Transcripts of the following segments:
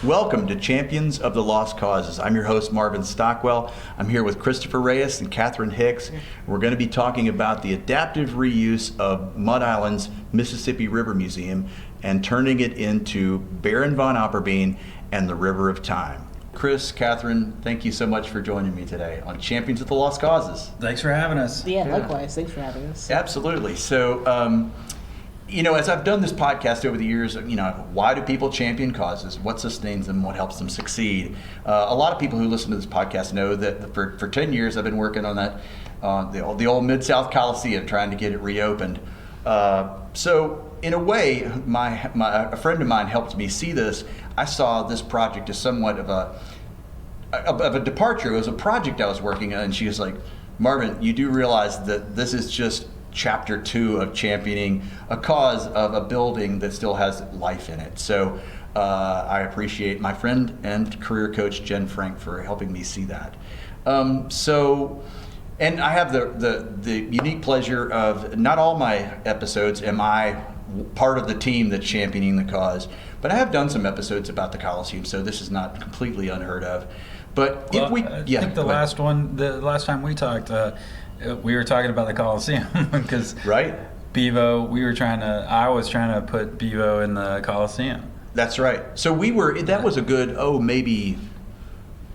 Welcome to Champions of the Lost Causes. I'm your host, Marvin Stockwell. I'm here with Christopher Reyes and Kathryn Hicks. We're going to be talking about the adaptive reuse of Mud Island's Mississippi River Museum and turning it into Baron Von Opperbean and the River of Time. Chris, Kathryn, thank you so much for joining me today on Champions of the Lost Causes. Thanks for having us. Yeah, likewise. Thanks for having us. Absolutely. So, as I've done this podcast over the years, why do people champion causes? What sustains them? What helps them succeed? A lot of people who listen to this podcast know that for 10 years I've been working on that, the old Mid-South Coliseum, trying to get it reopened. So in a way, a friend of mine helped me see this. I saw this project as somewhat of a departure. It was a project I was working on, and she was like, Marvin, you do realize that this is just chapter 2 of championing a cause of a building that still has life in it. So I appreciate my friend and career coach Jen Frank for helping me see that. And I have the unique pleasure of not all my episodes am I part of the team that's championing the cause, but I have done some episodes about the Coliseum, so this is not completely unheard of. But I think the last time we talked, we were talking about the Coliseum because Bevo, I was trying to put Bevo in the Coliseum. That's right. So that was a good, maybe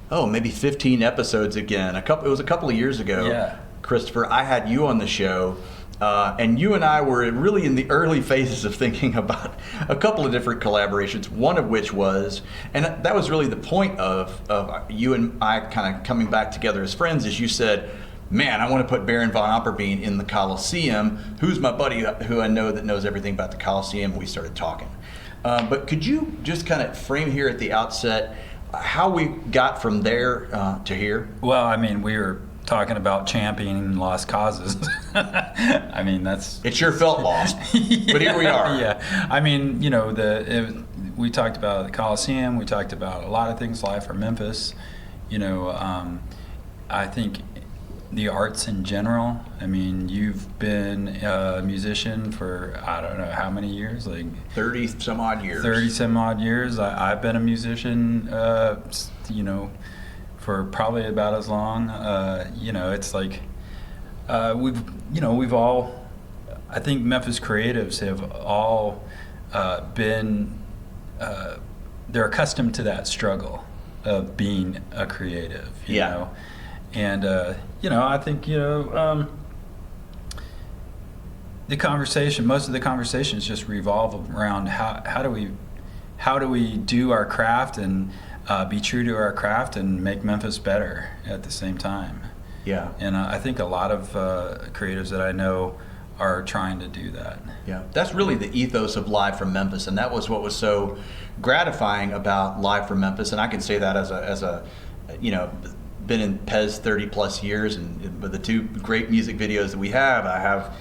15 episodes again. It was a couple of years ago. Yeah. Christopher, I had you on the show, and you and I were really in the early phases of thinking about a couple of different collaborations, one of which was, and that was really the point of you and I kind of coming back together as friends, is you said, man, I want to put Baron Von Opperbean in the Coliseum. Who's my buddy who I know that knows everything about the Coliseum? We started talking. But could you just kind of frame here at the outset how we got from there to here? Well, we were talking about championing lost causes. It sure felt lost, but here we are. Yeah, we talked about the Coliseum. We talked about a lot of things, live from Memphis. I think the arts in general. You've been a musician for, I don't know how many years, like 30 some odd years. 30 some odd years. I've been a musician, for probably about as long. It's like we've all, I think Memphis creatives have all been, they're accustomed to that struggle of being a creative, you know. And, I think, most of the conversations just revolve around how do we do our craft and be true to our craft and make Memphis better at the same time. Yeah. And I think a lot of creatives that I know are trying to do that. Yeah, that's really the ethos of Live from Memphis, and that was what was so gratifying about Live from Memphis. And I can say that as a been in Pez 30 plus years, and with the two great music videos that we have, I have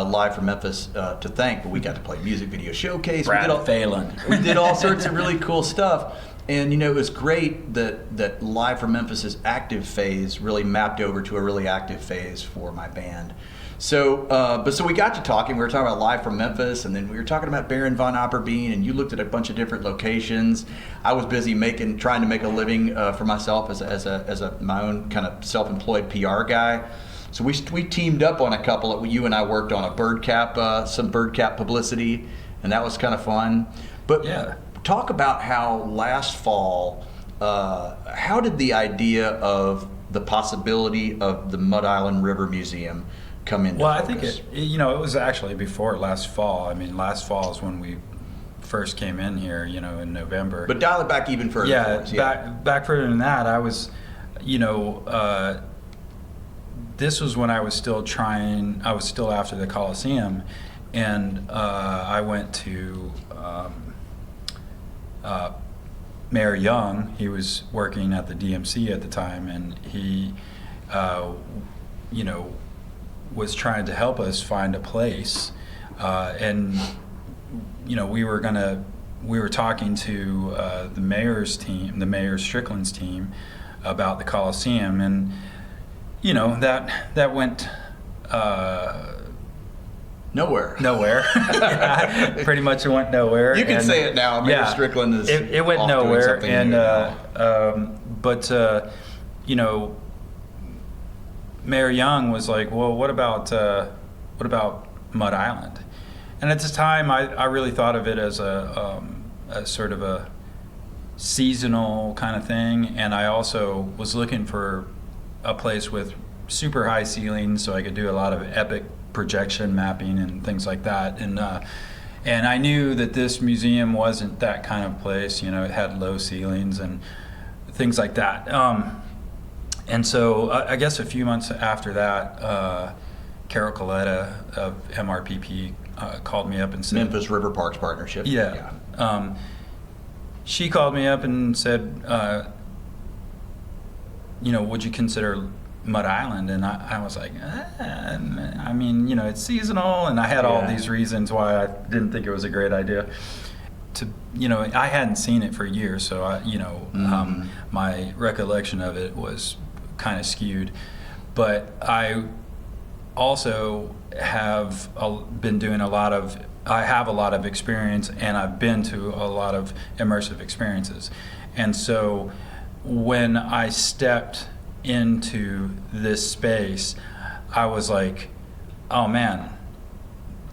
Live from Memphis to thank. But we got to play music video showcase. Phelan. We did all sorts of really cool stuff. And it was great that Live from Memphis's active phase really mapped over to a really active phase for my band. So we got to talking. We were talking about Live from Memphis, and then we were talking about Baron Von Opperbean, and you looked at a bunch of different locations. I was busy trying to make a living for myself as my own kind of self-employed PR guy. So we teamed up on a couple. You and I worked on some bird cap publicity, and that was kind of fun. But yeah. Talk about how last fall, how did the idea of the possibility of the Mud Island River Museum come into focus? I think it was actually before last fall. Last fall is when we first came in here, in November. But dial it back even further. Yeah, back further than that, I was, this was when I was still after the Coliseum, and I went to Mayor Young. He was working at the DMC at the time, and he, was trying to help us find a place, and we were talking to the mayor's team, the Mayor Strickland's team, about the Coliseum, and that went Nowhere. Nowhere. Yeah, pretty much it went nowhere. You can say it now. Mayor Strickland is it went off doing nowhere. something And new now. Mayor Young was like, well, what about Mud Island? And at the time, I really thought of it as a sort of a seasonal kind of thing, and I also was looking for a place with super high ceilings so I could do a lot of epic projection mapping and things like that. And I knew that this museum wasn't that kind of place. It had low ceilings and things like that. And so I guess a few months after that, Carol Coletta of MRPP called me up and said, Memphis River Parks Partnership. Yeah. She called me up and said, would you consider Mud Island? And I was like, it's seasonal, and I had all these reasons why I didn't think it was a great idea. I hadn't seen it for years, so my recollection of it was kind of skewed. But I also have been doing I have a lot of experience, and I've been to a lot of immersive experiences. And so when I stepped into this space, I was like, oh man,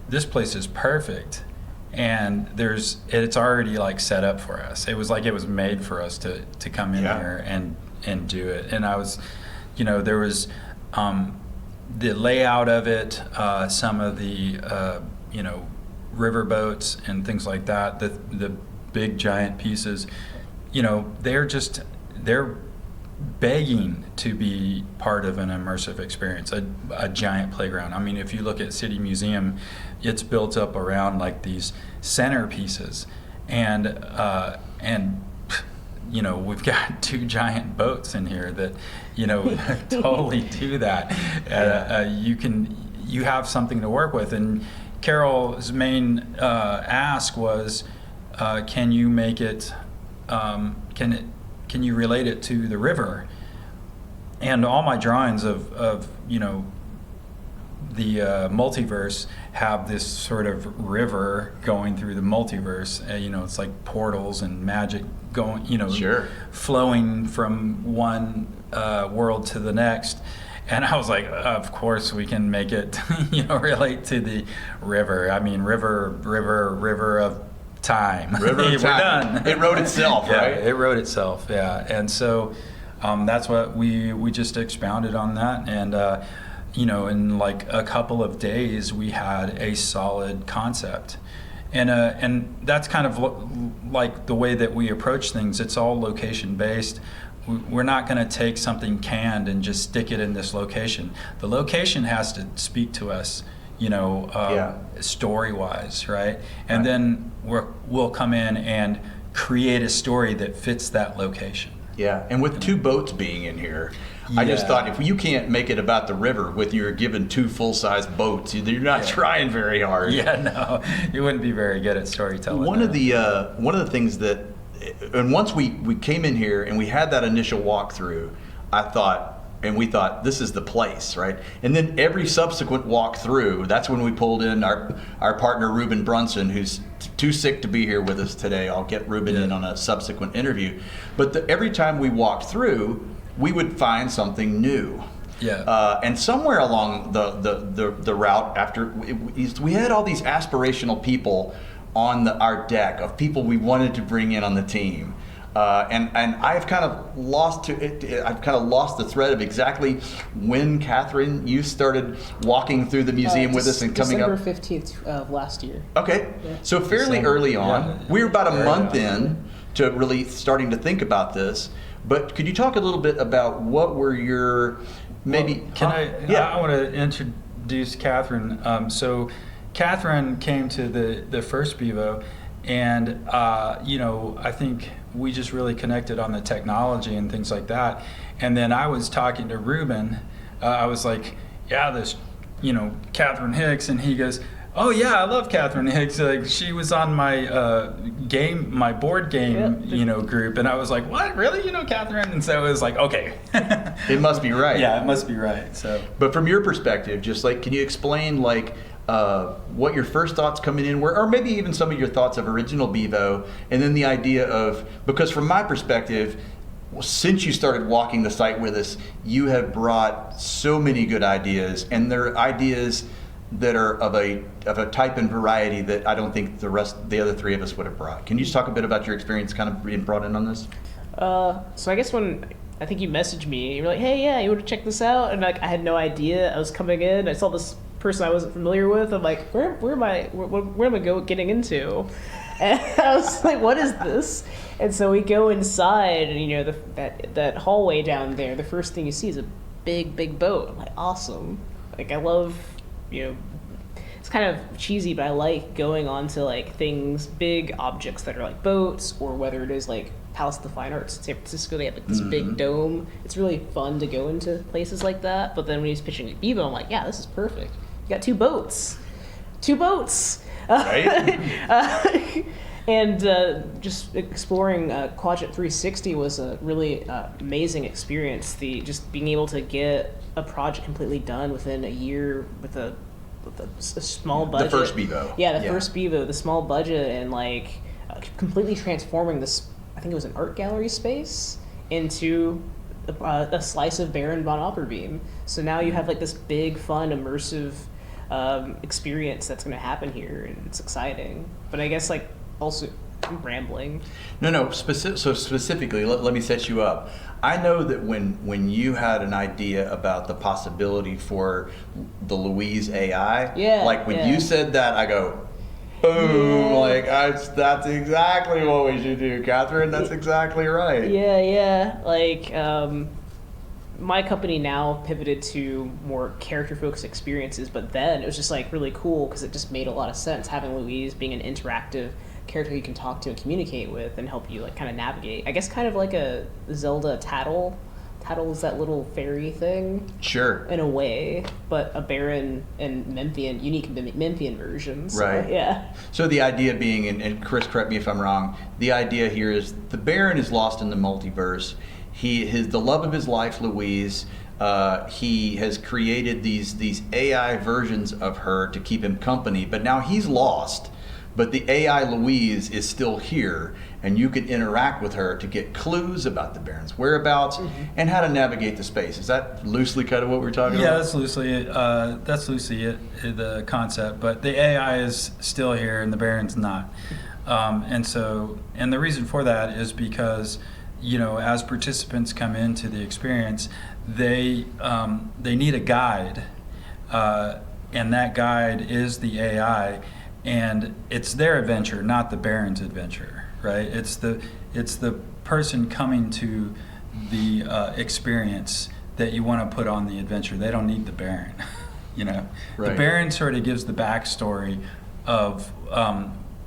this place is perfect. And it's already like set up for us. It was like it was made for us to come in here and do it. And I was, there was the layout of it, some of the, river boats and things like that, the big giant pieces, they're begging to be part of an immersive experience, a giant playground. I mean, if you look at City Museum, it's built up around like these centerpieces, and we've got 2 giant boats in here that totally do that. You have something to work with. And Carol's main ask was, can you make it, can you relate it to the river? And all my drawings of the multiverse have this sort of river going through the multiverse. It's like portals and magic going, Sure. flowing from one world to the next. And I was like, of course we can make it, relate to the river. I mean, river of time. River of We're time. done. It wrote itself, right? Yeah, it wrote itself. Yeah, and so that's what we just expounded on that, and in like a couple of days we had a solid concept, and that's kind of like the way that we approach things. It's all location based. We're not going to take something canned and just stick it in this location. The location has to speak to us, story-wise, right? And then we'll come in and create a story that fits that location. Yeah, and with 2 boats being in here, I just thought if you can't make it about the river with your given 2 full-size boats, you're not trying very hard. Yeah, no, you wouldn't be very good at storytelling. One of the things that, and once we came in here and we had that initial walkthrough, we thought this is the place, right? And then every subsequent walkthrough, that's when we pulled in our partner Ruben Brunson, who's too sick to be here with us today. I'll get Ruben in on a subsequent interview. But every time we walked through, we would find something new. Yeah. And somewhere along the route, after we had all these aspirational people on our deck of people we wanted to bring in on the team. And I've kind of lost the thread of exactly when Kathryn, you started walking through the museum with us and coming December up. 15th of last year. Okay, Yeah. so fairly early on. Yeah. We were about a Very month early. in to really starting to think about this. But could you talk a little bit about what were your maybe? I want to introduce Kathryn. So Kathryn came to the first Bevo, and I think we just really connected on the technology and things like that. And then I was talking to Ruben. I was like, yeah, this, Kathryn Hicks, and he goes, oh yeah, I love Kathryn Hicks. Like, she was on my my board game, group, and I was like, what, really? Kathryn? And so it was like, okay, It must be right. yeah, it must be right. So, But from your perspective, just like, can you explain, like, what your first thoughts coming in were, or maybe even some of your thoughts of original Bevo, and then the idea of, because from my perspective, since you started walking the site with us, you have brought so many good ideas, and they're ideas that are of a type and variety that I don't think the other three of us would have brought. Can you just talk a bit about your experience kind of being brought in on this? So I guess when I think you messaged me, you were like, "Hey, yeah, you want to check this out?" And like I had no idea I was coming in. I saw this person I wasn't familiar with. I'm like, where am I getting into? And I was like, what is this? And so we go inside, and that hallway down there, the first thing you see is a big boat. I'm like, awesome. Like I love, it's kind of cheesy, but I like going onto like things, big objects that are like boats, or whether it is like Palace of the Fine Arts in San Francisco, they have like this big dome. It's really fun to go into places like that. But then when he's pitching at Bevo, I'm like, yeah, this is perfect. You got two boats. Right? And just exploring Quadrant 360 was a really amazing experience. Just being able to get a project completely done within a year with a small budget. The first Bevo. Yeah, first Bevo, the small budget, and like completely transforming this, I think it was an art gallery space, into a slice of Baron Von Opperbean. So now you have like this big, fun, immersive experience that's going to happen here, and it's exciting. But I guess like also I'm rambling. No. So specifically, let me set you up. I know that when you had an idea about the possibility for the Louise AI, like when you said that, I go, boom! Like that's exactly what we should do, Kathryn. That's exactly right. Yeah. Like my company now pivoted to more character-focused experiences, but then it was just like really cool because it just made a lot of sense having Louise being an interactive character you can talk to and communicate with and help you like kind of navigate. I guess kind of like a Zelda Tattle. Tattle is that little fairy thing. Sure. In a way, but a Baron and Memphian, unique Memphian version. So, right. Yeah. So the idea being, and Chris, correct me if I'm wrong, the idea here is the Baron is lost in the multiverse. The love of his life, Louise, he has created these AI versions of her to keep him company, but now he's lost. But the AI Louise is still here, and you can interact with her to get clues about the Baron's whereabouts and how to navigate the space. Is that loosely kind of what we're talking about? Yeah, that's loosely it, the concept. But the AI is still here, and the Baron's not. And the reason for that is because, as participants come into the experience, they need a guide, and that guide is the AI. And it's their adventure, not the Baron's adventure, right? It's the person coming to the experience that you want to put on the adventure. They don't need the Baron, Right. The Baron sort of gives the backstory of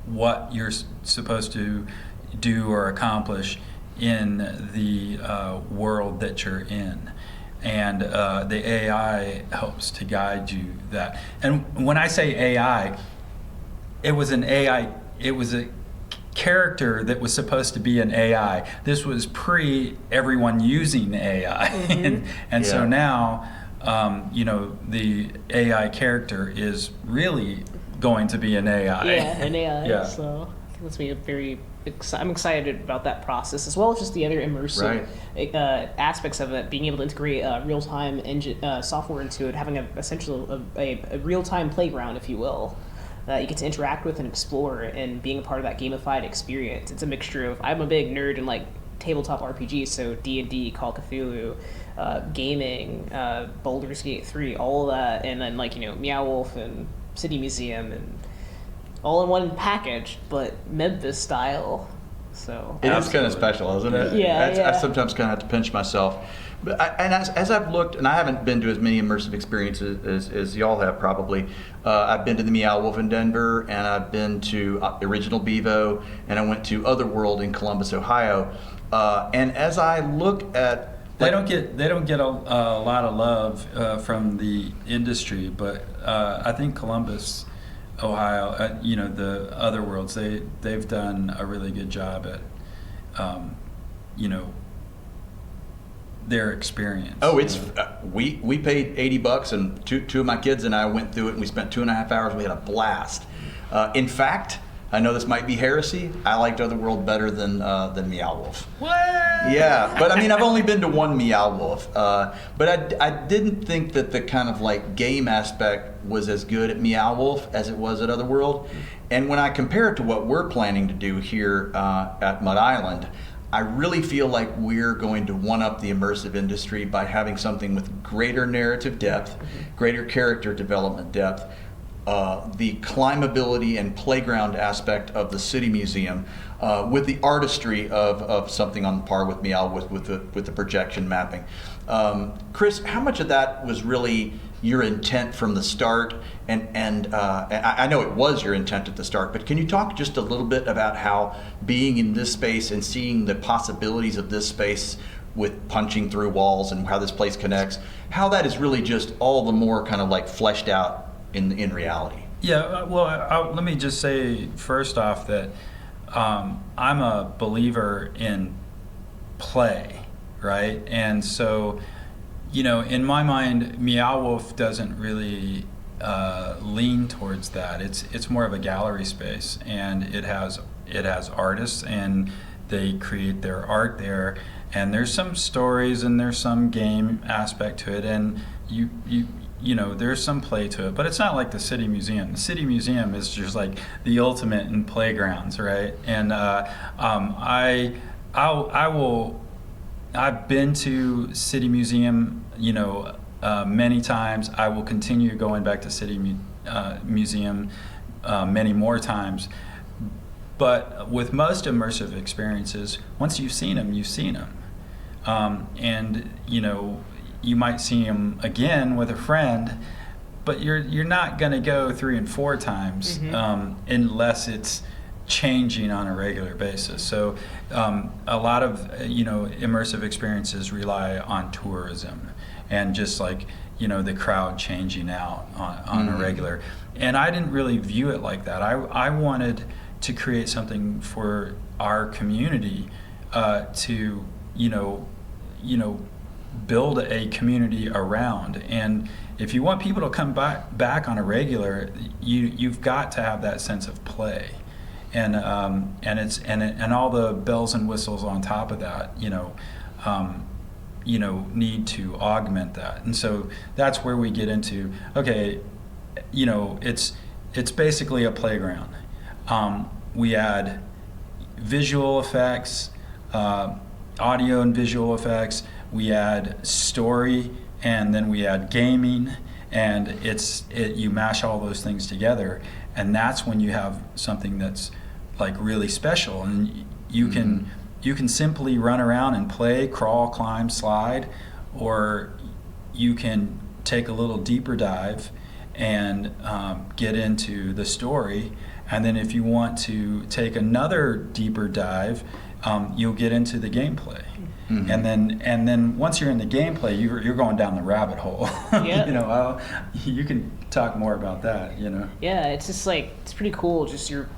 what you're supposed to do or accomplish in the world that you're in. And the AI helps to guide you that. And when I say AI, it was an AI, it was a character that was supposed to be an AI. This was pre everyone using AI. So now, the AI character is really going to be an AI. Yeah, an AI. Yeah. So I think that's going to be I'm excited about that process, as well as just the other immersive aspects of it, being able to integrate real-time software into it, having essentially a real-time playground, if you will. That you get to interact with and explore, and being a part of that gamified experience. It's a mixture of, I'm a big nerd in like tabletop RPGs, so D&D, Call of Cthulhu, gaming, Baldur's Gate 3, all of that, and then like Meow Wolf and City Museum, and all in one package, but Memphis style. So it is kind of special, isn't it? Yeah. I sometimes kind of have to pinch myself. But as I've looked, and I haven't been to as many immersive experiences as y'all have probably. I've been to the Meow Wolf in Denver, and I've been to Original Bevo, and I went to Otherworld in Columbus, Ohio. And as I look at they don't get a lot of love from the industry, but I think Columbus, Ohio, the Otherworlds, they've done a really good job at their experience. Oh, it's we paid $80, and two of my kids and I went through it, and we spent 2.5 hours. We had a blast. In fact, I know this might be heresy. I liked Otherworld better than Meow Wolf. What? Yeah, but I mean, I've only been to one Meow Wolf, but I didn't think that the kind of like game aspect was as good at Meow Wolf as it was at Otherworld. And when I compare it to what we're planning to do here at Mud Island, I really feel like we're going to one-up the immersive industry by having something with greater narrative depth, greater character development depth, the climbability and playground aspect of the City Museum, with the artistry of something on par with Meow with the projection mapping. Chris, how much of that was really your intent from the start? And I know it was your intent at the start, but can you talk just a little bit about how being in this space and seeing the possibilities of this space with punching through walls and how this place connects, how that is really just all the more kind of like fleshed out in reality? Yeah, well, let me just say first off that I'm a believer in play, right? And so, in my mind, Meow Wolf doesn't really lean towards that. It's more of a gallery space, and it has artists, and they create their art there, and there's some stories and there's some game aspect to it, and there's some play to it, but it's not like the City Museum. The City Museum is just like the ultimate in playgrounds, right? And I've been to City Museum, many times. I will continue going back to City Museum many more times. But with most immersive experiences, once you've seen them, you've seen them. And you might see them again with a friend, but you're not going to go 3 and 4 times unless it's changing on a regular basis. So a lot of immersive experiences rely on tourism and just like the crowd changing out on a regular. And I didn't really view it like that. I wanted to create something for our community to build a community around. And if you want people to come back on a regular, you've got to have that sense of play, and all the bells and whistles on top of that, need to augment that. And so that's where we get into, okay, it's basically a playground. We add visual effects, audio and visual effects. We add story, and then we add gaming, and you mash all those things together, and that's when you have something that's like really special. And you can simply run around and play, crawl, climb, slide, or you can take a little deeper dive and get into the story. And then if you want to take another deeper dive, you'll get into the gameplay. And then once you're in the gameplay, you're going down the rabbit hole. Yeah. You can talk more about that. Yeah, it's just like it's pretty cool. Just you're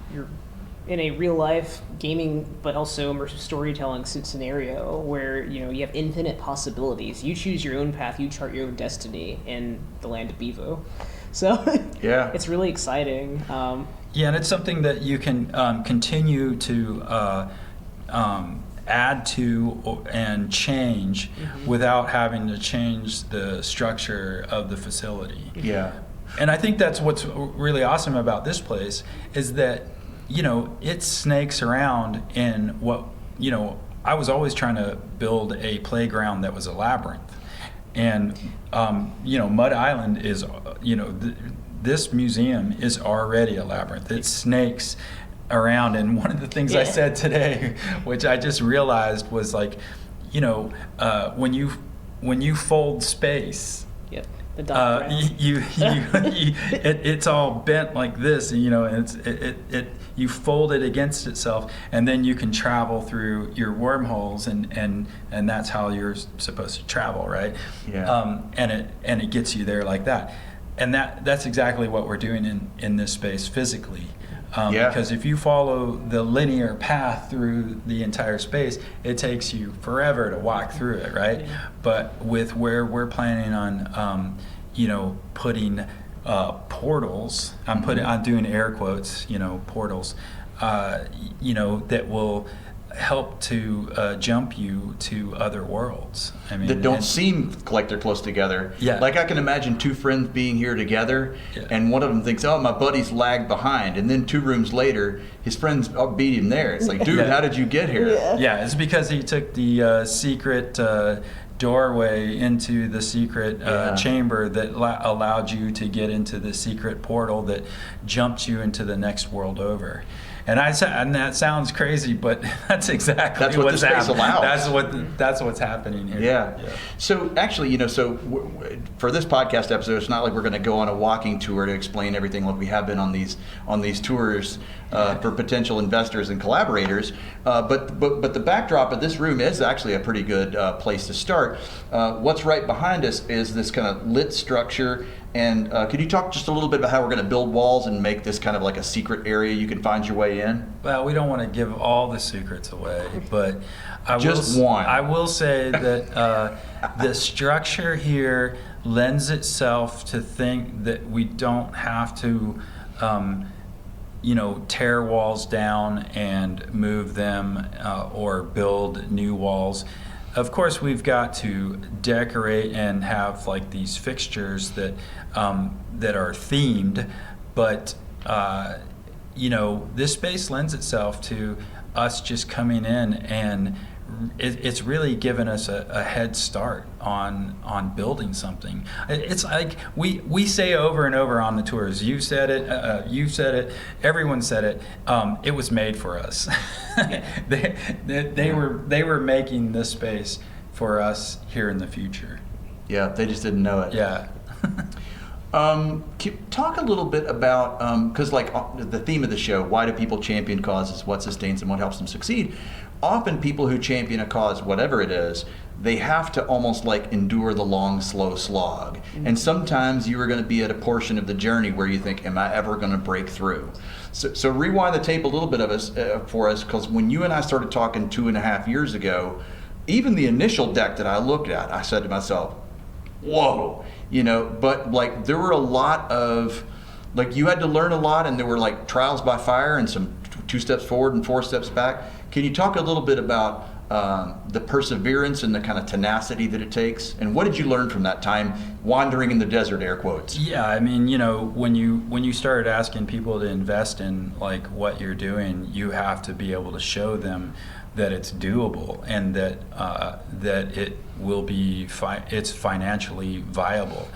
in a real life gaming, but also immersive storytelling scenario where you have infinite possibilities. You choose your own path. You chart your own destiny in the land of Bevo. So yeah, it's really exciting. Yeah, and it's something that you can continue to add to and change without having to change the structure of the facility. Yeah. And I think that's what's really awesome about this place is that, it snakes around in what, I was always trying to build a playground that was a labyrinth. And, Mud Island is, this museum is already a labyrinth. It snakes around. And one of the things I said today, which I just realized was like, when you fold space, yep. The dot it's all bent like this, and you fold it against itself, and then you can travel through your wormholes, and that's how you're supposed to travel, right? Yeah. And it gets you there like that, and that's exactly what we're doing in this space physically. Because if you follow the linear path through the entire space, it takes you forever to walk through it, right? Yeah. But with where we're planning on, putting portals, I'm doing air quotes, portals, that will help to jump you to other worlds. I mean, that don't seem like they're close together. Yeah. Like I can imagine two friends being here together, and one of them thinks, "Oh, my buddy's lagged behind," and then 2 rooms later, his friends beat him there. It's like, dude, how did you get here? Yeah, it's because he took the secret doorway into the secret chamber that allowed you to get into the secret portal that jumped you into the next world over. And that sounds crazy, but that's exactly what what's the space allows. That's what's happening here. Yeah. So actually, for this podcast episode, it's not like we're going to go on a walking tour to explain everything like we have been on these tours for potential investors and collaborators. But the backdrop of this room is actually a pretty good place to start. What's right behind us is this kind of lit structure. And could you talk just a little bit about how we're going to build walls and make this kind of like a secret area you can find your way in? Well, we don't want to give all the secrets away, but I will say that the structure here lends itself to think that we don't have to, tear walls down and move them or build new walls. Of course, we've got to decorate and have like these fixtures that are themed, but this space lends itself to us just coming in, and it's really given us a head start on building something. It's like we say over and over on the tours. You've said it. Everyone said it. It was made for us. They were making this space for us here in the future. Yeah, they just didn't know it. Yeah. Talk a little bit about, because the theme of the show, why do people champion causes, what sustains them, what helps them succeed? Often people who champion a cause, whatever it is, they have to almost like endure the long, slow slog. Mm-hmm. And sometimes you are going to be at a portion of the journey where you think, am I ever going to break through? So rewind the tape a little bit for us, because when you and I started talking 2.5 years ago, even the initial deck that I looked at, I said to myself, whoa, but like there were a lot of, like you had to learn a lot, and there were like trials by fire and some 2 steps forward and 4 steps back. Can you talk a little bit about the perseverance and the kind of tenacity that it takes, and what did you learn from that time wandering in the desert, air quotes? Yeah, I mean, when you started asking people to invest in like what you're doing, you have to be able to show them that it's doable and that it will be it's financially viable.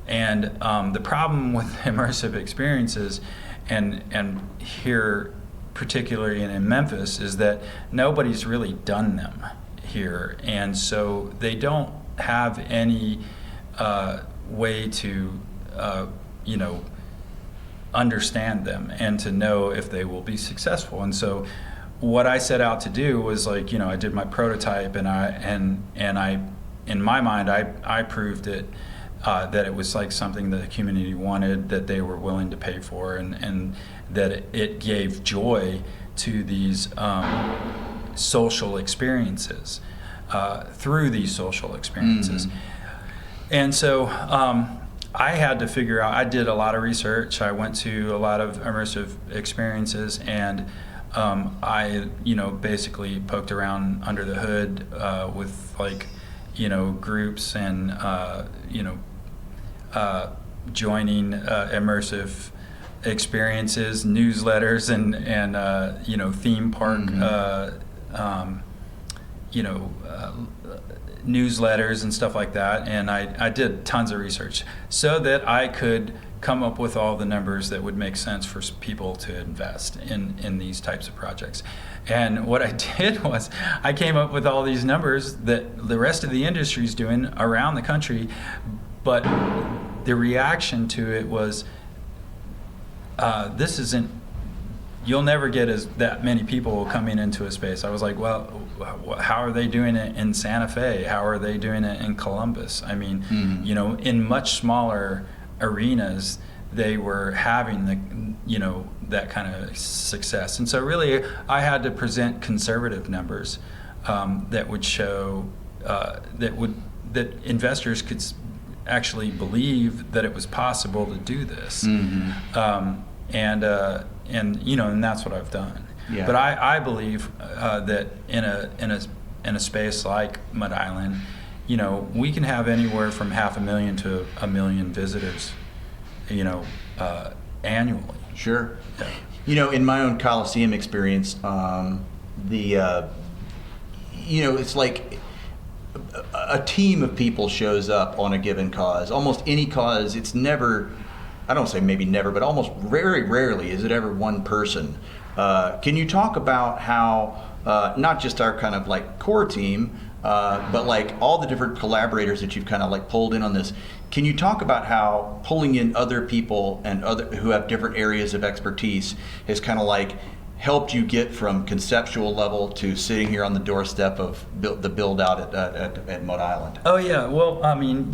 And the problem with immersive experiences, and here particularly in Memphis, is that nobody's really done them here, and so they don't have any way to understand them and to know if they will be successful. And so what I set out to do was I did my prototype, and I in my mind I proved it that it was like something that the community wanted, that they were willing to pay for, and that it gave joy to these social experiences through these social experiences. Mm-hmm. And so I had to figure out, I did a lot of research, I went to a lot of immersive experiences, and I basically poked around under the hood with groups and joining immersive experiences, newsletters, and theme park newsletters and stuff like that. And I did tons of research so that I could come up with all the numbers that would make sense for people to invest in these types of projects. And what I did was I came up with all these numbers that the rest of the industry is doing around the country, but the reaction to it was, you'll never get that many people coming into a space. I was like, well, how are they doing it in Santa Fe? How are they doing it in Columbus? I mean, in much smaller arenas, they were having that kind of success. And so really I had to present conservative numbers that would show that investors could actually believe that it was possible to do this. And that's what I've done. Yeah. But I believe that in a space like Mud Island, we can have anywhere from 500,000 to 1 million visitors, annually. Sure. Yeah. In my own Coliseum experience, it's like a team of people shows up on a given cause. Almost any cause, it's never, I don't say maybe never, but almost very rarely is it ever one person. Can you talk about how, not just our kind of like core team, but like all the different collaborators that you've kind of like pulled in on this? Can you talk about how pulling in other people and who have different areas of expertise has kind of like helped you get from conceptual level to sitting here on the doorstep of the build out at Mud Island? Oh yeah, well, I mean,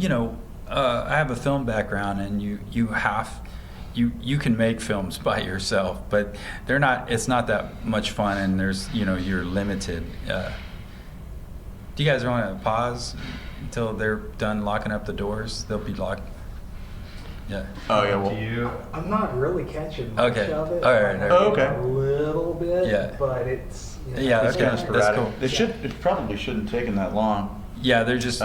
I have a film background, and you can make films by yourself, but it's not that much fun, and there's you're limited. Do you guys want to pause until they're done locking up the doors? They'll be locked. Yeah. Oh yeah. Well, I'm not really catching much of it. All right. Oh, okay. A little bit. Yeah. But it's. Yeah, it's kind of that's sporadic. cool. It probably shouldn't have taken that long. Yeah, they're just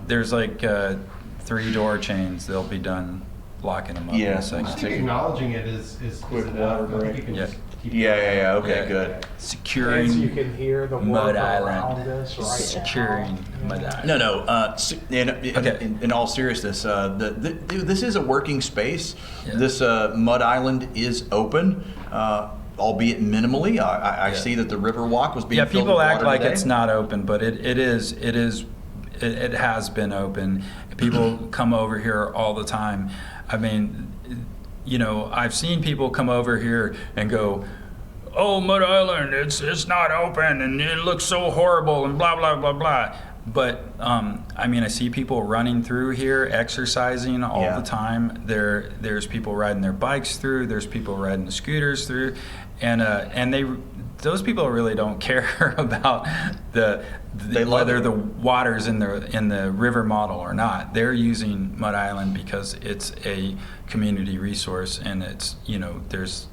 there's like 3 door chains. They'll be done locking them up in Yeah. a second. I think acknowledging it is Quick enough. water I think you can break. just keep Yeah. Okay, Yeah. good. Securing And so you can hear the Mud work Island. around us right Securing now. Mud Island. No. In all seriousness, this is a working space. Yeah. This Mud Island is open, albeit minimally. I Yeah. see that the river walk was being Yeah, filled people with act water like today. it's not open, but it is. It has been open. People come over here all the time. I mean, I've seen people come over here and go, "Oh, Mud Island, it's not open, and it looks so horrible," and blah blah blah blah. But I see people running through here, exercising all Yeah. the time. There's people riding their bikes through. There's people riding the scooters through, and those people really don't care about whether the water's in the river model or not. They're using Mud Island because it's a community resource, and it's there's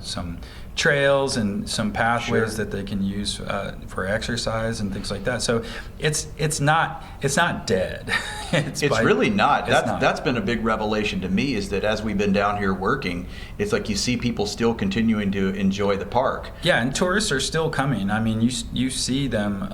some trails and some pathways Sure. that they can use for exercise and things like that. So it's not dead. It's really not. It's not. That's been a big revelation to me, is that as we've been down here working, it's like you see people still continuing to enjoy the park. Yeah, and tourists are still coming. I mean, you see them.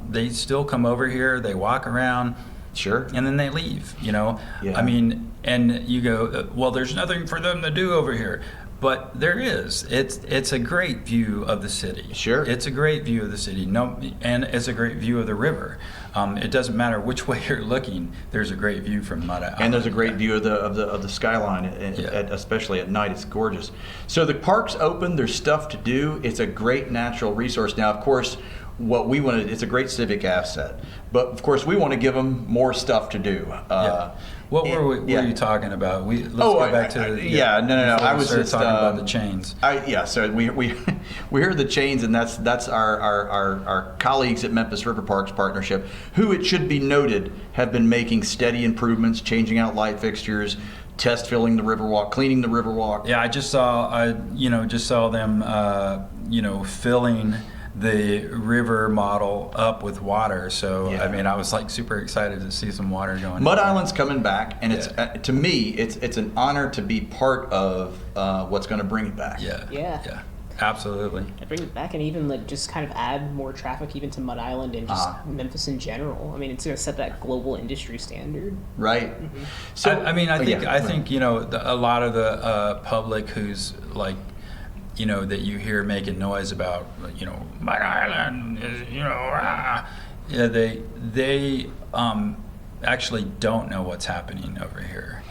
They still come over here. They walk around. Sure. And then they leave. Yeah. I mean, and you go, well, there's nothing for them to do over here. But there is. It's a great view of the city. Sure. It's a great view of the city. And it's a great view of the river. It doesn't matter which way you're looking. There's a great view from Mud Island. And there's a great view of the skyline, especially at night. It's gorgeous. So the park's open. There's stuff to do. It's a great natural resource. Now, of course, what we want to, it's a great civic asset. But of course, we want to give them more stuff to do. What were you talking about? Let's go back to no. before I we was started just talking about the chains. So we heard the chains, and that's our colleagues at Memphis River Parks Partnership, who, it should be noted, have been making steady improvements, changing out light fixtures, test filling the Riverwalk, cleaning the Riverwalk. Yeah, I just saw them filling the river model up with water. So Yeah. I mean, I was like super excited to see some water going. Mud Island's coming back, and it's to me, it's an honor to be part of what's going to bring it back. Yeah. Absolutely. I bring it back and even like just kind of add more traffic even to Mud Island and just Memphis in general. I mean, it's going to set that global industry standard. Right. Mm-hmm. So I think a lot of the public who's like, that you hear making noise about, Mud Island is, they actually don't know what's happening over here.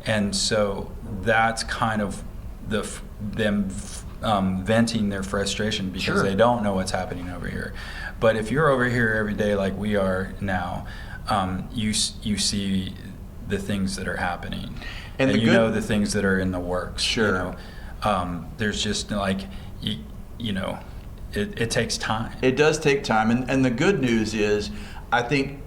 And so that's kind of them venting their frustration because they don't know what's happening over here. But if you're over here every day like we are now, you see the things that are happening, And the you good- know the things that are in the works. Sure. You know? There's just like, you know, it takes time. It does take time, and the good news is, I think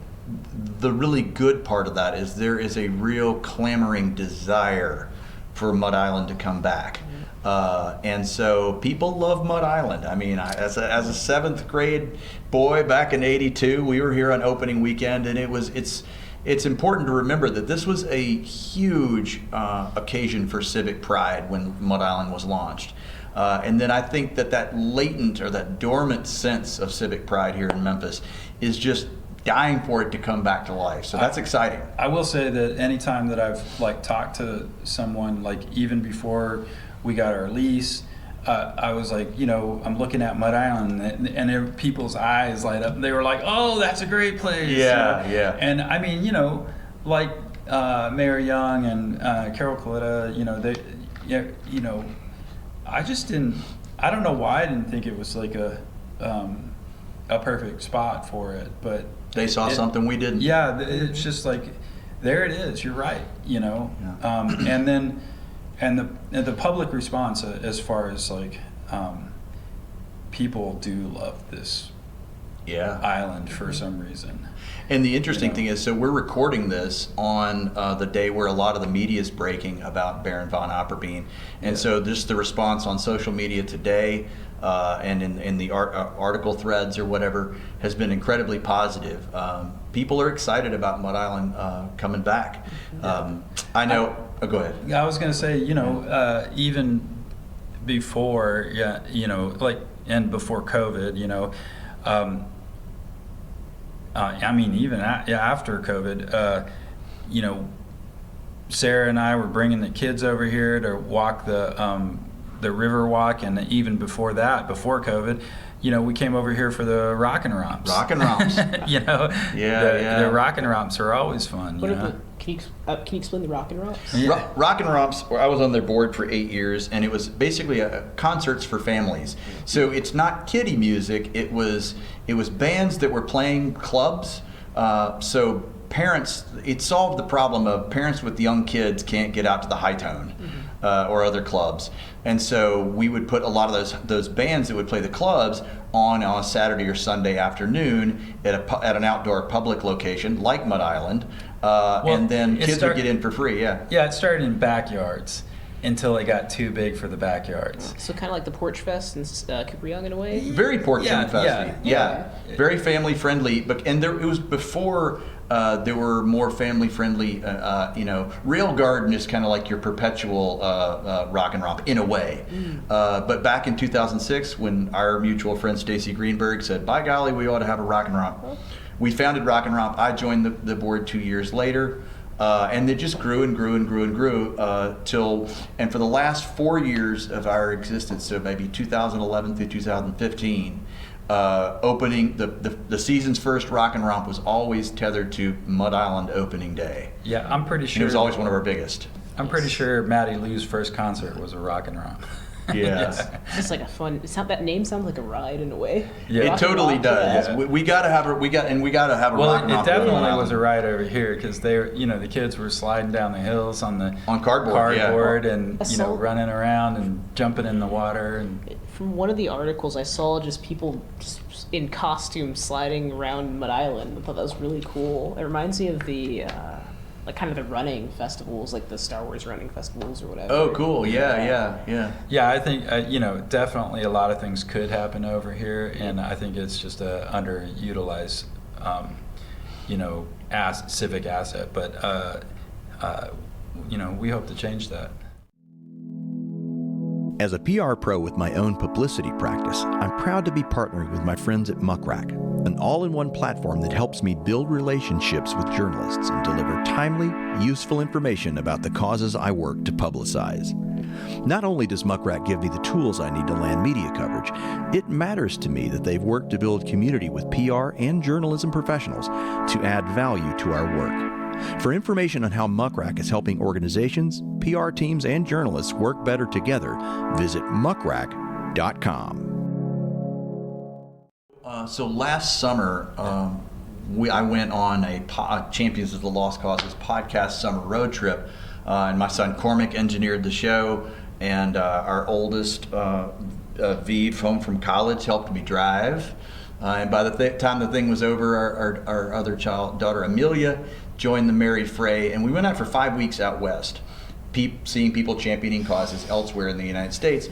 the really good part of that is there is a real clamoring desire for Mud Island to come back. And so people love Mud Island. I mean, as a 7th grade boy back in '82, we were here on opening weekend, and it's important to remember that this was a huge occasion for civic pride when Mud Island was launched. And then I think that latent or that dormant sense of civic pride here in Memphis is just dying for it to come back to life. So that's exciting. I will say that anytime that I've like talked to someone, like even before we got our lease, I was like, you know, I'm looking at Mud Island, and people's eyes light up. They were like, "Oh, that's a great place." Yeah, yeah. And I mean, you know, like Mayor Young and Carol Coletta, you know, you know, I just didn't. I don't know why I didn't think it was like a perfect spot for it, but They saw something we didn't. yeah, it's just like, there it is. You're right. You know, and then. And the public response, as far as like, people do love this island for some reason. And the interesting thing is, so we're recording this on the day where a lot of the media is breaking about Baron Von Opperbean. And so just the response on social media today and in the article threads or whatever has been incredibly positive. People are excited about Mud Island coming back. I know. Go ahead. I was going to say, you know, even before, you know, like, and before COVID, you know, I mean, even after COVID, you know, Sarah and I were bringing the kids over here to walk the river walk, and even before that, before COVID, you know, we came over here for the rockin' romps. Rockin' romps. You know, the rockin' romps are always fun. You know? Can you explain the Rockin' Romps? Yeah. Rockin' Romps, I was on their board for 8 years, and it was basically concerts for families. So it's not kiddie music. It was bands that were playing clubs. So parents, it solved the problem of parents with young kids can't get out to the High Tone or other clubs. And so we would put a lot of those bands that would play the clubs on a Saturday or Sunday afternoon at an outdoor public location like Mud Island. And then kids would get in for free, Yeah, it started in backyards until it got too big for the backyards. So kind of like the Porch Fest in Cooper Young in a way? Very Porch Young Festy. Yeah. Very family friendly. It was before there were more family friendly, you know, Rail Garden is kind of like your perpetual rock and romp in a way. But back in 2006, when our mutual friend Stacy Greenberg said, by golly, we ought to have a rock and romp. We founded Rock and Romp. I joined the board 2 years later, and it just grew and grew and grew and grew and for the last 4 years of our existence, so maybe 2011 through 2015, opening the season's first Rock and Romp was always tethered to Mud Island opening day. Yeah, I'm pretty sure. And it was always one of our biggest. I'm pretty sure Matty Lou's first concert was a rock and romp. Yes. It's like a fun. That name sounds like a ride in a way. Yeah, it totally does. Yeah. We got to have a rock and Well, romp. it definitely was a ride over here because the kids were sliding down the hills on cardboard and running around and jumping in the water. And from one of the articles I saw, just people just in costume sliding around Mud Island. I thought that was really cool. It reminds me of the like kind of the running festivals, like the Star Wars running festivals or whatever. Oh, cool. Yeah. Yeah, I think definitely a lot of things could happen over here, and I think it's just a underutilized civic asset. But we hope to change that. As a PR pro with my own publicity practice, I'm proud to be partnering with my friends at Muckrack, an all-in-one platform that helps me build relationships with journalists and deliver timely, useful information about the causes I work to publicize. Not only does Muckrack give me the tools I need to land media coverage, it matters to me that they've worked to build community with PR and journalism professionals to add value to our work. For information on how Muckrack is helping organizations, PR teams, and journalists work better together, visit muckrack.com. So last summer, I went on a Champions of the Lost Causes podcast summer road trip, and my son Cormac engineered the show, and our oldest Vive, home from college, helped me drive. And by the time the thing was over, our other daughter Amelia joined the merry fray, and we went out for 5 weeks out west, seeing people championing causes elsewhere in the United States.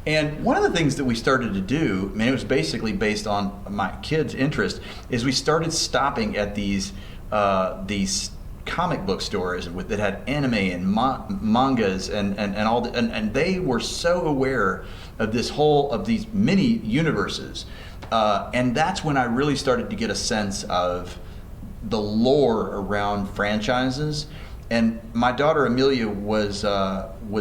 And one of the things that we started to do, I mean, it was basically based on my kids' interest, is we started stopping at these comic book stores that had anime and mangas and they were so aware of these mini universes, and that's when I really started to get a sense of the lore around franchises. And my daughter Amelia was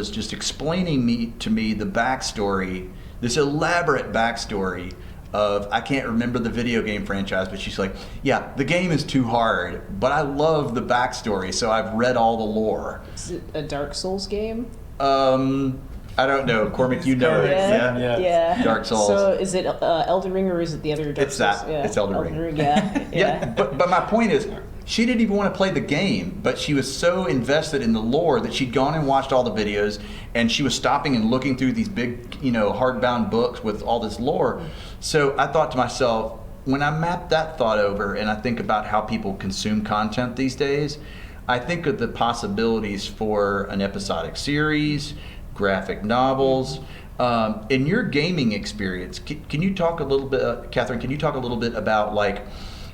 just explaining to me the backstory, this elaborate backstory of, I can't remember the video game franchise, but she's like, yeah, the game is too hard, but I love the backstory, so I've read all the lore. Is it a Dark Souls game? I don't know. Cormac, you know it. Yeah. Dark Souls. So is it Elden Ring, or is it the other Dark Souls? It's that. Yeah. It's Elden Ring. Yeah. But my point is, she didn't even want to play the game, but she was so invested in the lore that she'd gone and watched all the videos, and she was stopping and looking through these big, hardbound books with all this lore. So I thought to myself, when I map that thought over and I think about how people consume content these days, I think of the possibilities for an episodic series, graphic novels. In your gaming experience, can you talk a little bit, Kathryn, can you talk a little bit about, like,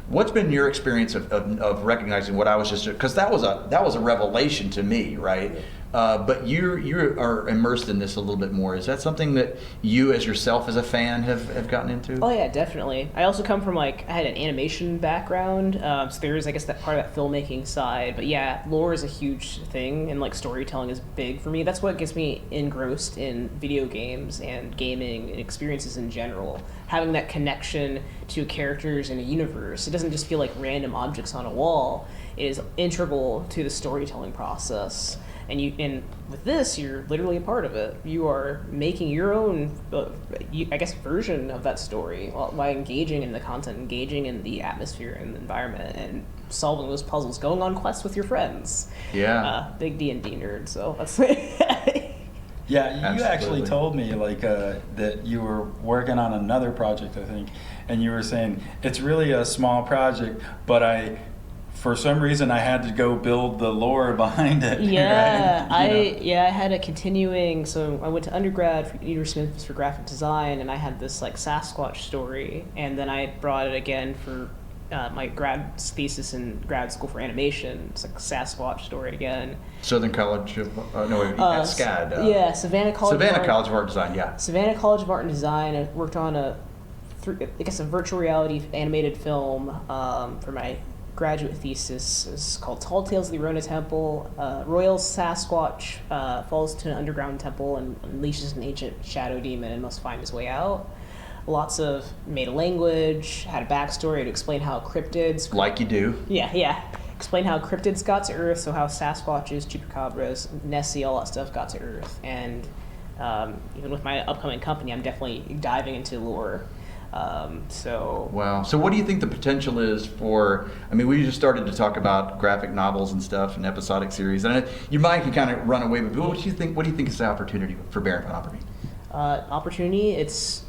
what's been your experience of recognizing what I was just, because that was a revelation to me, right? But you are immersed in this a little bit more. Is that something that you, as yourself as a fan, have gotten into? Oh yeah, definitely. I also come from, I had an animation background, so there is, I guess, that part of that filmmaking side. But yeah, lore is a huge thing, and storytelling is big for me. That's what gets me engrossed in video games and gaming and experiences in general. Having that connection to characters in a universe. It doesn't just feel like random objects on a wall. It is integral to the storytelling process. And with this, you're literally a part of it. You are making your own, version of that story by engaging in the content, engaging in the atmosphere and the environment, and solving those puzzles, going on quests with your friends. Yeah. Big D&D nerd, so that's Yeah, you actually Absolutely. told me that you were working on another project, I think, and you were saying it's really a small project, but for some reason I had to go build the lore behind it. Yeah, right? I had a continuing. So I went to undergrad for University of Memphis for graphic design, and I had this Sasquatch story, and then I brought it again for my grad thesis in grad school for animation. It's a Sasquatch story again. Southern College of SCAD. Yeah, Savannah College. College of Art Design. Yeah. Savannah College of Art and Design. I worked on a virtual reality animated film for my graduate thesis. It's called Tall Tales of the Rona Temple. Royal Sasquatch falls to an underground temple and unleashes an ancient shadow demon and must find his way out. Lots of made a language, had a backstory to explain how cryptids... Like you do. Yeah. Explain how cryptids got to Earth, so how Sasquatches, Chupacabras, Nessie, all that stuff got to Earth. And even with my upcoming company, I'm definitely diving into lore. Wow. So what do you think the potential is for, we just started to talk about graphic novels and stuff and episodic series, and your mind can kind of run away, but what do you think is the opportunity for Baron Von Opperbean? Opportunity, it's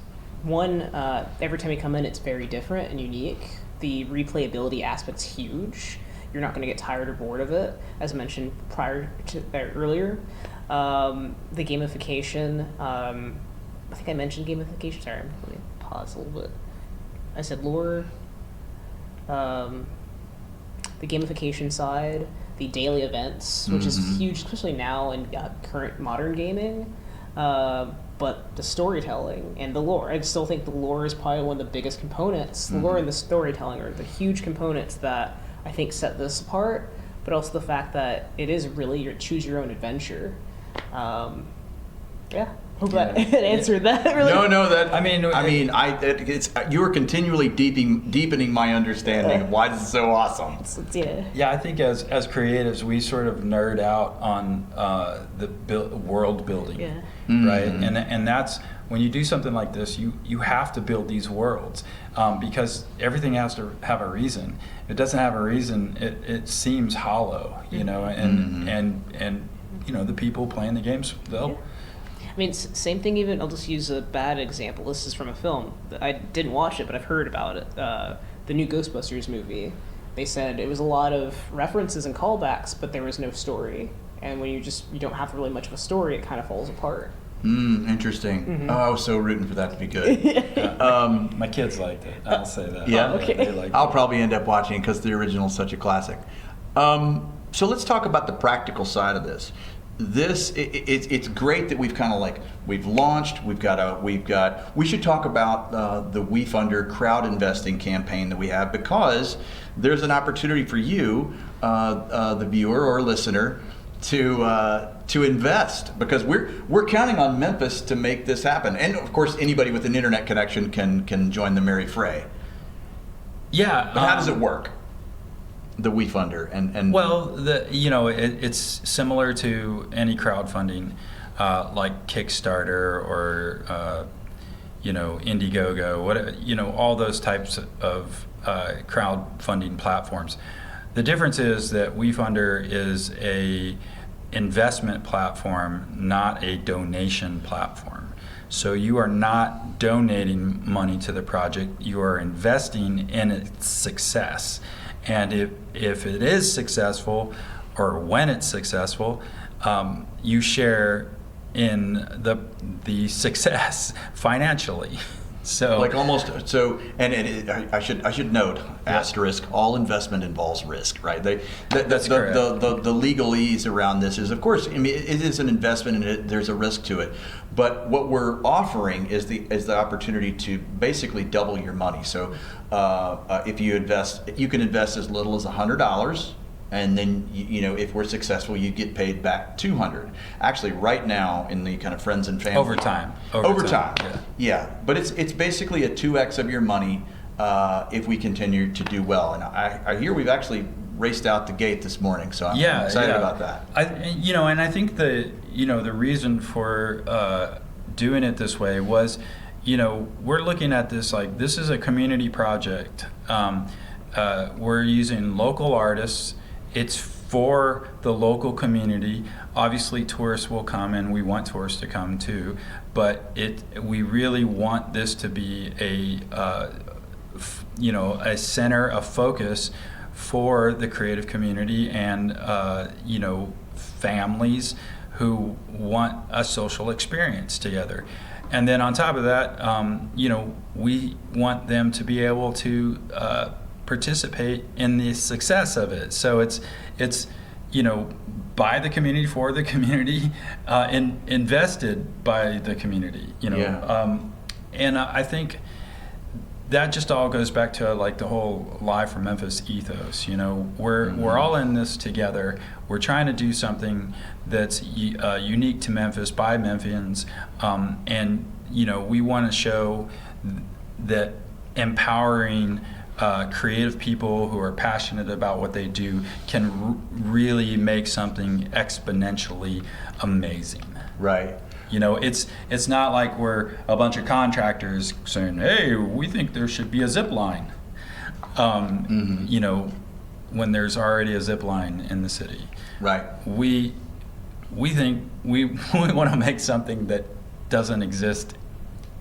one, every time you come in, it's very different and unique. The replayability aspect's huge. You're not going to get tired or bored of it, as mentioned earlier. The gamification, I think I mentioned gamification. Sorry, let me pause a little bit. I said lore, the gamification side, the daily events, which is huge, especially now in current modern gaming. But the storytelling and the lore. I still think the lore is probably one of the biggest components. The lore and the storytelling are the huge components that I think set this apart, but also the fact that it is really your choose your own adventure. Yeah. Hope that answered that. Really. No, that. I mean, it's you are continually deepening my understanding of why this is so awesome. Yeah, I think as creatives, we sort of nerd out on world building, right? And that's when you do something like this, you have to build these worlds because everything has to have a reason. If it doesn't have a reason, it seems hollow, you know. And you know, the people playing the games, they'll. I mean, same thing even, I'll just use a bad example. This is from a film. I didn't watch it, but I've heard about it. The new Ghostbusters movie. They said it was a lot of references and callbacks, but there was no story. And when you don't have really much of a story, it kind of falls apart. Interesting. Oh, I was so rooting for that to be good. My kids liked it. I'll say that. Yeah? Okay. They liked I'll it. probably end up watching it because the original is such a classic. So let's talk about the practical side of this. It's great that we've launched. We should talk about the WeFunder crowd investing campaign that we have, because there's an opportunity for you, the viewer or listener, to invest, because we're counting on Memphis to make this happen, and of course anybody with an internet connection can join the merry fray. Yeah. But how does it work? The WeFunder and well, it's similar to any crowdfunding, like Kickstarter or Indiegogo, all those types of crowdfunding platforms. The difference is that WeFunder is a investment platform, not a donation platform. So you are not donating money to the project; you are investing in its success. And if it is successful, or when it's successful, you share in the success financially. So I should note, asterisk, all investment involves risk, right? That's correct. The legalese around this is, of course, I mean, it is an investment and there's a risk to it. But what we're offering is the opportunity to basically double your money. So if you invest, you can invest as little as $100. And then, if we're successful, you get paid back $200. Actually, right now in the kind of friends and family. Over time. Yeah. But it's basically a 2x of your money if we continue to do well. And I hear we've actually raced out the gate this morning, so I'm excited about that. And I think the reason for doing it this way was, we're looking at this like this is a community project. We're using local artists. It's for the local community. Obviously, tourists will come, and we want tourists to come too. But we really want this to be a center of focus for the creative community and families who want a social experience together. And then on top of that, we want them to be able to participate in the success of it. So it's by the community, for the community, and invested by the community. And I think that just all goes back to like the whole Live from Memphis ethos. We're all in this together. We're trying to do something that's unique to Memphis by Memphians, and we want to show that empowering creative people who are passionate about what they do can really make something exponentially amazing. Right. It's not like we're a bunch of contractors saying, "Hey, we think there should be a zip line." When there's already a zip line in the city. Right. We think we want to make something that doesn't exist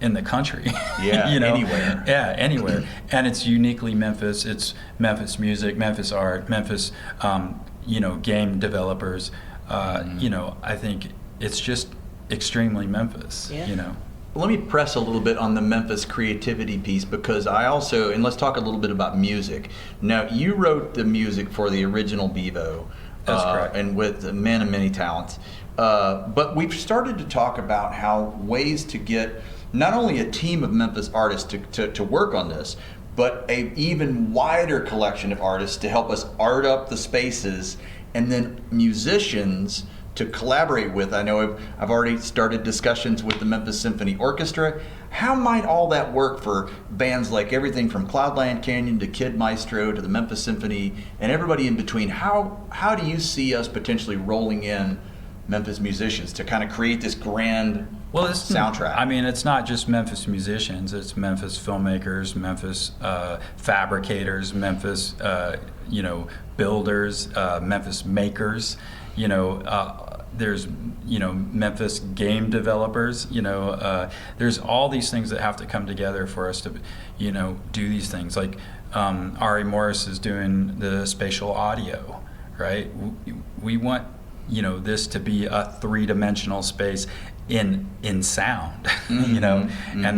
in the country. Yeah, anywhere. Yeah, anywhere. And it's uniquely Memphis. It's Memphis music, Memphis art, Memphis, game developers. I think it's just extremely Memphis. Yeah. Let me press a little bit on the Memphis creativity piece, because and let's talk a little bit about music. Now, you wrote the music for the original Bevo. That's correct. And with a man of many talents. But we've started to talk about how ways to get not only a team of Memphis artists to work on this, but a even wider collection of artists to help us art up the spaces, and then musicians to collaborate with. I know I've already started discussions with the Memphis Symphony Orchestra. How might all that work for bands like everything from Cloudland Canyon to Kid Maestro to the Memphis Symphony and everybody in between? How do you see us potentially rolling in Memphis musicians to kind of create this grand soundtrack? I mean, it's not just Memphis musicians. It's Memphis filmmakers, Memphis fabricators, Memphis builders, Memphis makers. There's Memphis game developers. There's all these things that have to come together for us to do these things. Like Ari Morris is doing the spatial audio, right? We want this to be a three-dimensional space in sound. Mm-hmm. and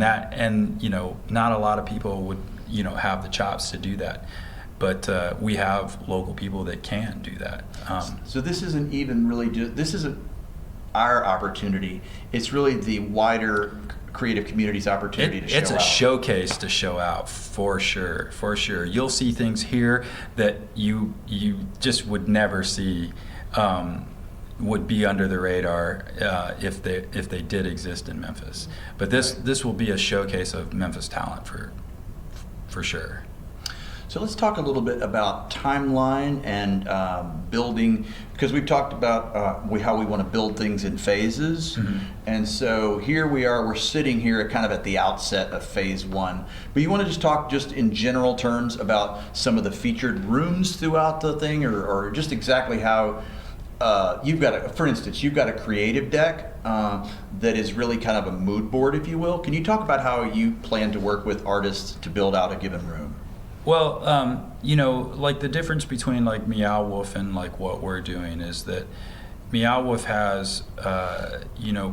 not a lot of people would have the chops to do that. But we have local people that can do that. So this isn't even really this isn't our opportunity. It's really the wider creative community's opportunity to show out. It's a showcase to show out, for sure. You'll see things here that you just would never see, would be under the radar if they did exist in Memphis. But this will be a showcase of Memphis talent for sure. So let's talk a little bit about timeline and building, because we've talked about how we want to build things in phases. Mm-hmm. And so here we're sitting here kind of at the outset of phase one. But you want to just talk just in general terms about some of the featured rooms throughout the thing, or just exactly how for instance, you've got a creative deck that is really kind of a mood board, if you will. Can you talk about how you plan to work with artists to build out a given room? Well, like the difference between like Meow Wolf and like what we're doing is that Meow Wolf has,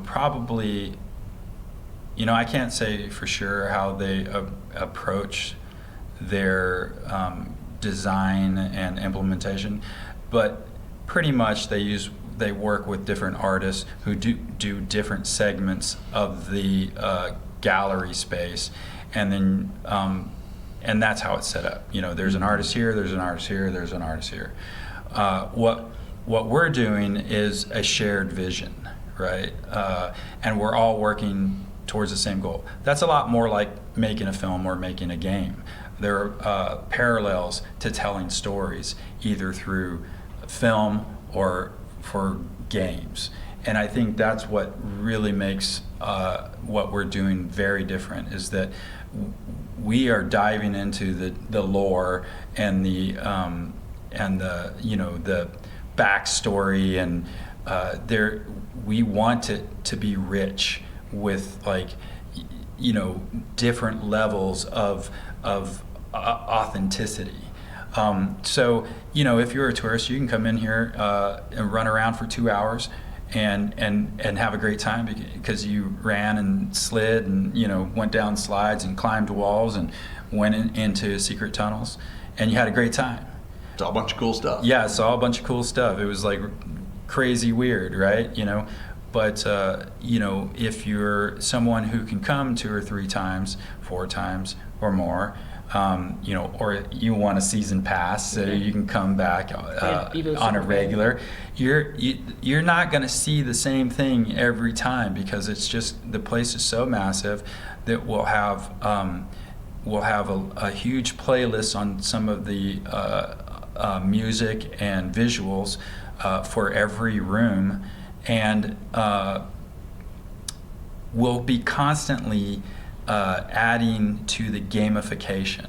probably, I can't say for sure how they approach their design and implementation, but pretty much they work with different artists who do different segments of the gallery space, and then and that's how it's set up. There's an artist here, there's an artist here, there's an artist here. What we're doing is a shared vision, right? And we're all working towards the same goal. That's a lot more like making a film or making a game. There are parallels to telling stories, either through film or for games. And I think that's what really makes what we're doing very different, is that we are diving into the lore and the backstory, and we want it to be rich with different levels of authenticity. So if you're a tourist, you can come in here and run around for 2 hours and have a great time because you ran and slid and went down slides and climbed walls and went into secret tunnels, and you had a great time. It's all a bunch of cool stuff. Yeah, it's all a bunch of cool stuff. It was like crazy weird, right? But if you're someone who can come 2 or 3 times, 4 times or more, or you want a season pass so you can come back on a regular, you're not going to see the same thing every time, because it's just, the place is so massive that we'll have a huge playlist on some of the music and visuals for every room, and we'll be constantly adding to the gamification.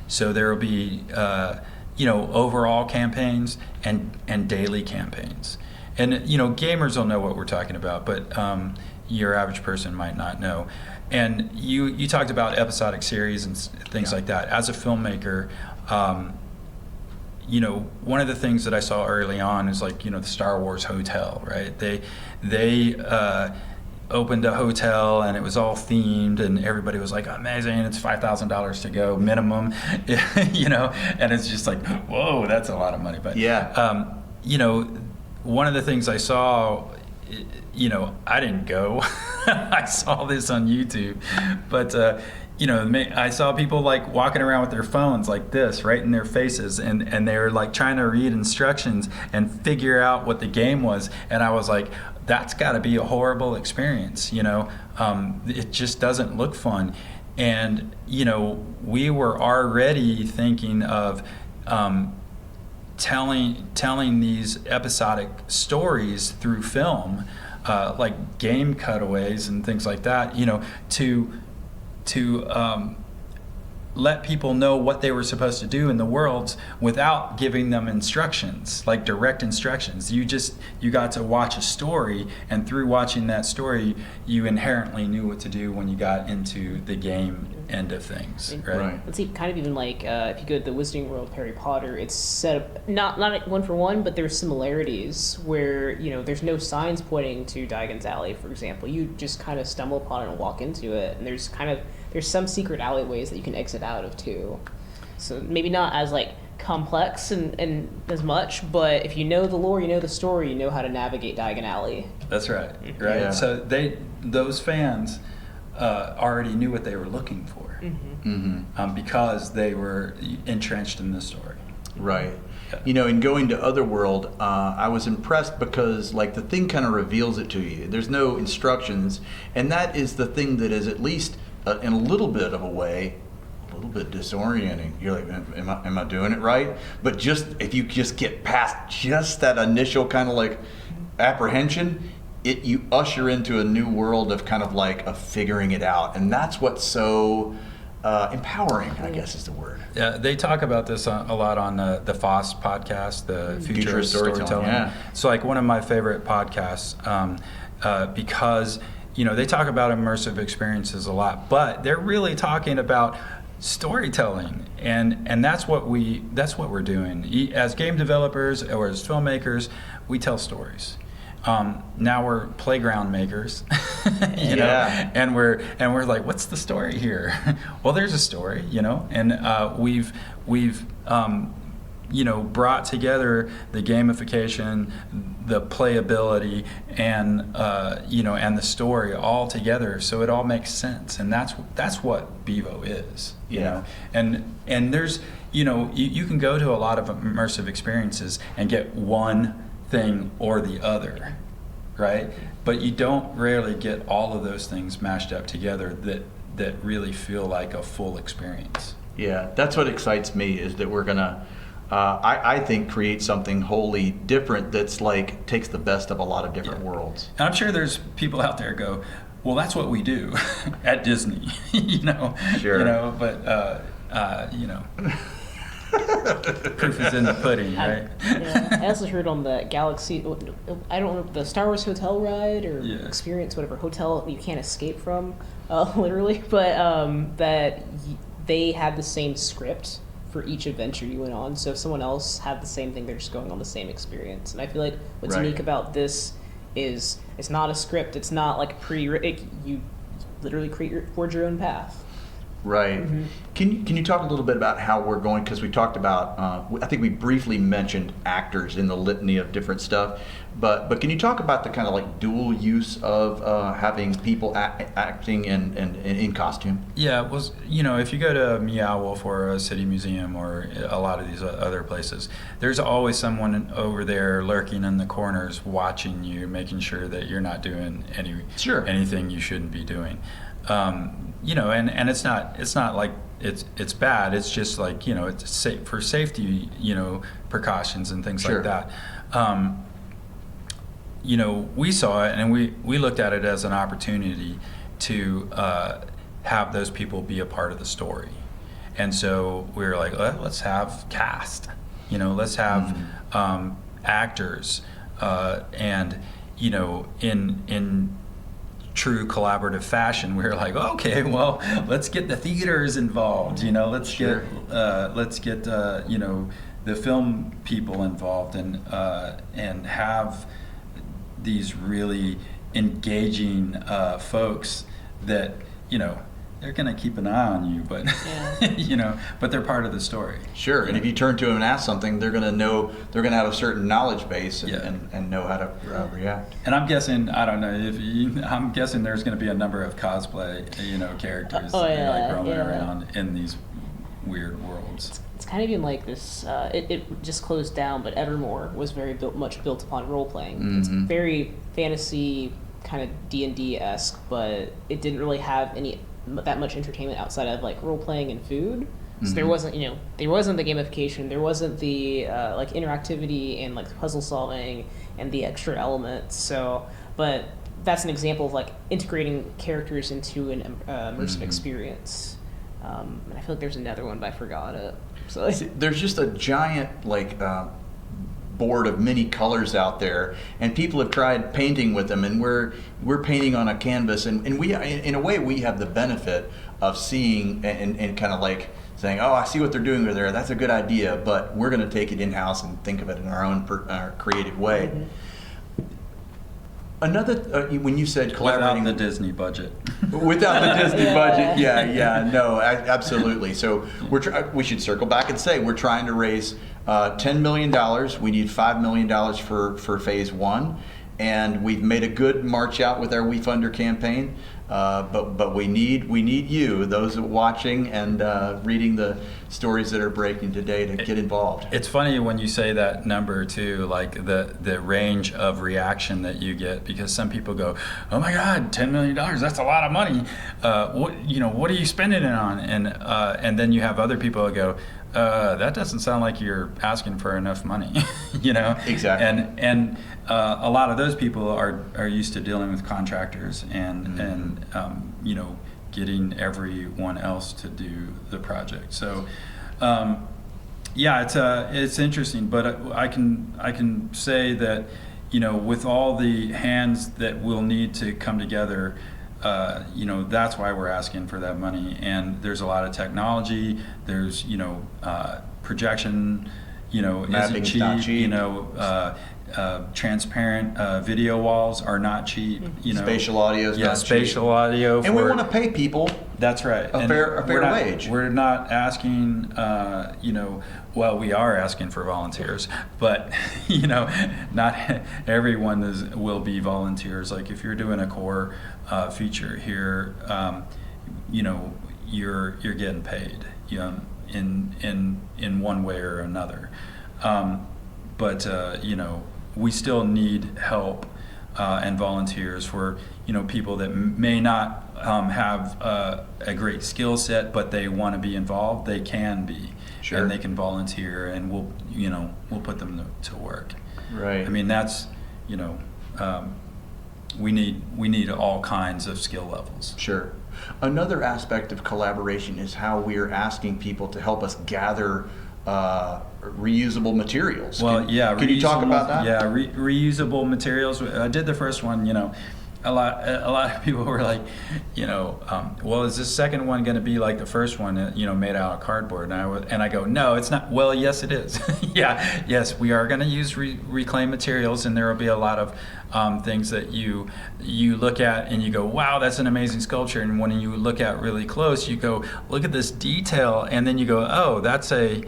So there will be overall campaigns and daily campaigns. And gamers will know what we're talking about, but your average person might not know. And you talked about episodic series and things like that. As a filmmaker, one of the things that I saw early on is the Star Wars hotel, right? They opened a hotel and it was all themed, and everybody was like, amazing, it's $5,000 to go minimum, and it's just like, whoa, that's a lot of money. But one of the things I saw, I didn't go. I saw this on YouTube, but I saw people like walking around with their phones like this right in their faces, and they were like trying to read instructions and figure out what the game was. And I was like, that's got to be a horrible experience. It just doesn't look fun. And we were already thinking of telling these episodic stories through film, like game cutaways and things like that, to let people know what they were supposed to do in the worlds without giving them instructions, like direct instructions. You got to watch a story, and through watching that story, you inherently knew what to do when you got into the game end of things, right? Let's see, kind of even like if you go to the Wizarding World of Harry Potter, it's set up not like one for one, but there's similarities where there's no signs pointing to Diagon's Alley, for example. You just kind of stumble upon it and walk into it, and there's some secret alleyways that you can exit out of too. So maybe not as like complex and as much, but if you know the lore, you know the story, you know how to navigate Diagon Alley. That's right. Yeah. So those fans already knew what they were looking for, because they were entrenched in the story. Right. In going to Otherworld, I was impressed because like the thing kind of reveals it to you. There's no instructions, and that is the thing that is at least in a little bit of a way, a little bit disorienting. You're like, am I doing it right? But just if you just get past just that initial kind of like apprehension, you usher into a new world of kind of like of figuring it out, and that's what's so empowering, I guess is the word. Yeah, they talk about this a lot on the FOSS podcast, the Future of Storytelling. Yeah. It's like one of my favorite podcasts because they talk about immersive experiences a lot, but they're really talking about storytelling, and that's what we're doing as game developers or as filmmakers. We tell stories. Now we're playground makers, and we're like, what's the story here? Well, there's a story, and we've brought together the gamification, the playability, and and the story all together, so it all makes sense, and that's what Bevo is, and there's you can go to a lot of immersive experiences and get one thing or the other, right? But you don't rarely get all of those things mashed up together that really feel like a full experience. Yeah, that's what excites me, is that we're gonna I think create something wholly different that's like takes the best of a lot of different worlds. And I'm sure there's people out there go, well, that's what we do at Disney, Sure. But proof is in the pudding, right? I also heard on the Galaxy, I don't know, the Star Wars hotel ride or experience, whatever hotel you can't escape from, literally, but that they had the same script for each adventure you went on. So if someone else had the same thing, they're just going on the same experience. And I feel like what's unique about this is it's not a script. It's not like you literally forge your own path. Right. Mm-hmm. Can you talk a little bit about how we're going? Because we talked about, I think we briefly mentioned actors in the litany of different stuff, but can you talk about the kind of like dual use of having people acting and in costume? Yeah, it was, if you go to Meow Wolf or a city museum or a lot of these other places, there's always someone over there lurking in the corners watching you, making sure that you're not doing anything you shouldn't be doing. And it's not like it's bad. It's just like, it's safe for safety, precautions and things like that. We saw it and we looked at it as an opportunity to have those people be a part of the story. And so we were like, let's have cast, let's have actors, and in true collaborative fashion, we were like, okay, well, let's get the theaters involved. Let's get the film people involved, and have these really engaging folks that they're gonna keep an eye on you, but but they're part of the story. Sure, and if you turn to them and ask something, they're going to know, they're going to have a certain knowledge base and know how to react. And I'm guessing, I don't know, I'm guessing there's going to be a number of cosplay, characters like roaming around in these weird worlds. It's kind of even like this. It just closed down, but Evermore was very much built upon role playing. Mm-hmm. It's very fantasy, kind of D&D-esque, but it didn't really have that much entertainment outside of like role playing and food. So there wasn't, there wasn't the gamification, there wasn't the like interactivity and like puzzle solving and the extra elements. So, but that's an example of like integrating characters into an immersive experience. And I feel like there's another one, but I forgot it. So See, there's just a giant like board of many colors out there, and people have tried painting with them, and we're painting on a canvas, and we, in a way, we have the benefit of seeing and kind of like saying, oh, I see what they're doing over there, that's a good idea, but we're going to take it in-house and think of it in our own creative way. Mm-hmm. Another, when you said collaborating... Without the Disney budget. Without the Disney budget, no, absolutely. So we should circle back and say we're trying to raise $10 million. We need $5 million for phase one, and we've made a good march out with our WeFunder campaign. But we need you, those watching and reading the stories that are breaking today, to get involved. It's funny when you say that number too, like the range of reaction that you get, because some people go, "Oh my God, $10 million, that's a lot of money. What are you spending it on?" And then you have other people that go, that doesn't sound like you're asking for enough money, Exactly. And a lot of those people are used to dealing with contractors and getting everyone else to do the project. So, it's interesting. But I can say that with all the hands that will need to come together. That's why we're asking for that money. And there's a lot of technology. There's, projection, isn't cheap. Not cheap. Transparent video walls are not cheap. Spatial audio is not cheap. Spatial audio. And we want to pay people. That's right. A fair wage. We're not asking, well, we are asking for volunteers, but, not everyone will be volunteers. Like if you're doing a core feature here, you're getting paid, in one way or another. But we still need help and volunteers for people that may not have a great skill set, but they want to be involved. They can be, sure, and they can volunteer, and we'll put them to work. Right. I mean, that's we need all kinds of skill levels. Sure. Another aspect of collaboration is how we are asking people to help us gather reusable materials. Well, can you talk about that? Yeah, reusable materials. I did the first one. A lot of people were like, well, is this second one going to be like the first one, made out of cardboard? And I go, no, it's not. Well, yes, it is. Yes, we are going to use reclaimed materials, and there will be a lot of things that you look at and you go, wow, that's an amazing sculpture. And when you look at really close, you go, look at this detail, and then you go, oh, that's a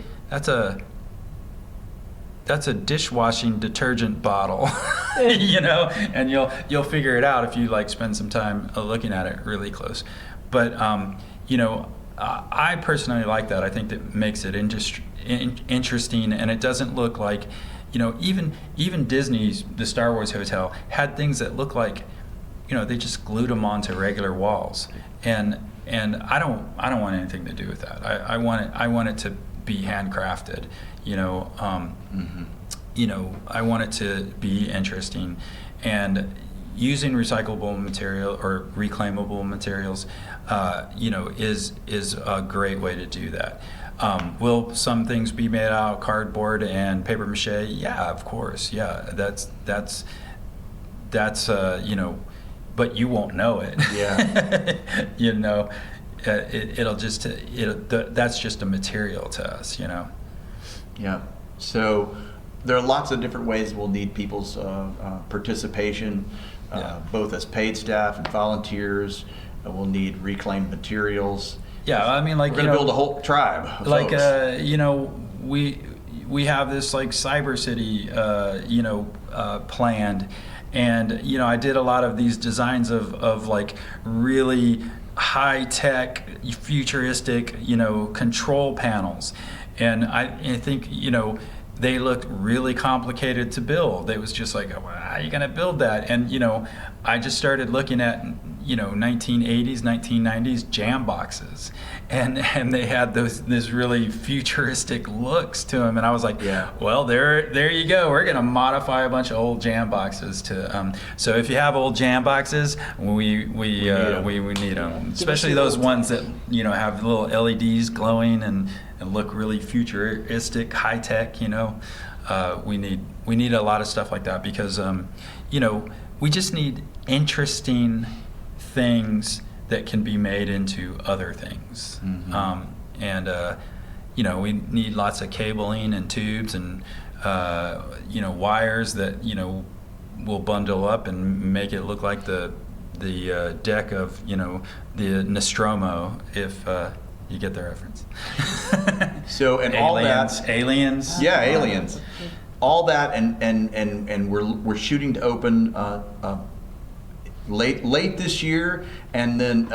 dishwashing detergent bottle, and you'll figure it out if you spend some time looking at it really close. But I personally like that. I think that makes it interesting, and it doesn't look like, even Disney's The Star Wars Hotel had things that look like, they just glued them onto regular walls, and I don't want anything to do with that. I want it to be handcrafted. I want it to be interesting, and using recyclable material or reclaimable materials, is a great way to do that. Will some things be made out of cardboard and paper mache? Yeah, of course. Yeah, that's but you won't know it. Yeah. That's just a material to us, Yeah. So there are lots of different ways we'll need people's participation, both as paid staff and volunteers. We'll need reclaimed materials. Yeah, I mean, like, we're going to build a whole tribe of like folks. we have this like cyber city planned, and I did a lot of these designs of like really high tech futuristic control panels, and I think they looked really complicated to build. It was just like, well, how are you going to build that? And I just started looking at 1980s, 1990s jam boxes, and they had this really futuristic looks to them, and I was like, well, there you go. We're gonna modify a bunch of old jam boxes to. So if you have old jam boxes, we need them, especially those ones that have little LEDs glowing and look really futuristic, high tech. We need a lot of stuff like that because we just need interesting things that can be made into other things. We need lots of cabling and tubes and wires that will bundle up and make it look like the deck of the Nostromo, if you get the reference. So and aliens. Yeah, aliens. All that and we're shooting to open late this year, and then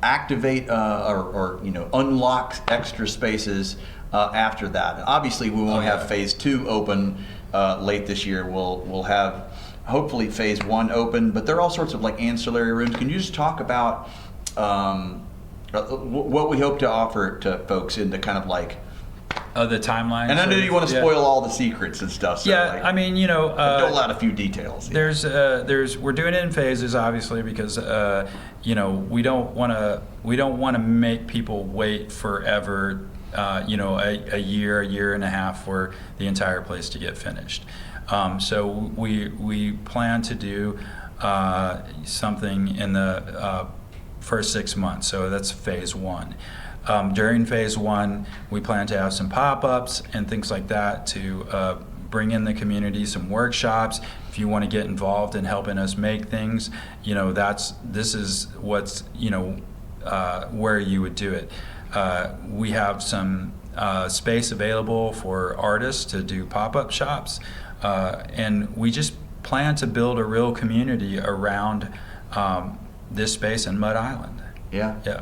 activate or unlock extra spaces after that. And obviously, we won't have phase 2 open late this year. We'll have hopefully phase 1 open, but there are all sorts of like ancillary rooms. Can you just talk about what we hope to offer to folks in the kind of like the timeline? And I know you want to spoil all the secrets and stuff. So I mean, don't out a few details. There's we're doing it in phases, obviously, because we don't want to make people wait forever. A year and a half for the entire place to get finished. So we plan to do something in the first 6 months. So that's phase 1. During phase 1, we plan to have some pop-ups and things like that to bring in the community, some workshops. If you want to get involved in helping us make things, this is what's where you would do it. We have some space available for artists to do pop-up shops, and we just plan to build a real community around this space in Mud Island. Yeah.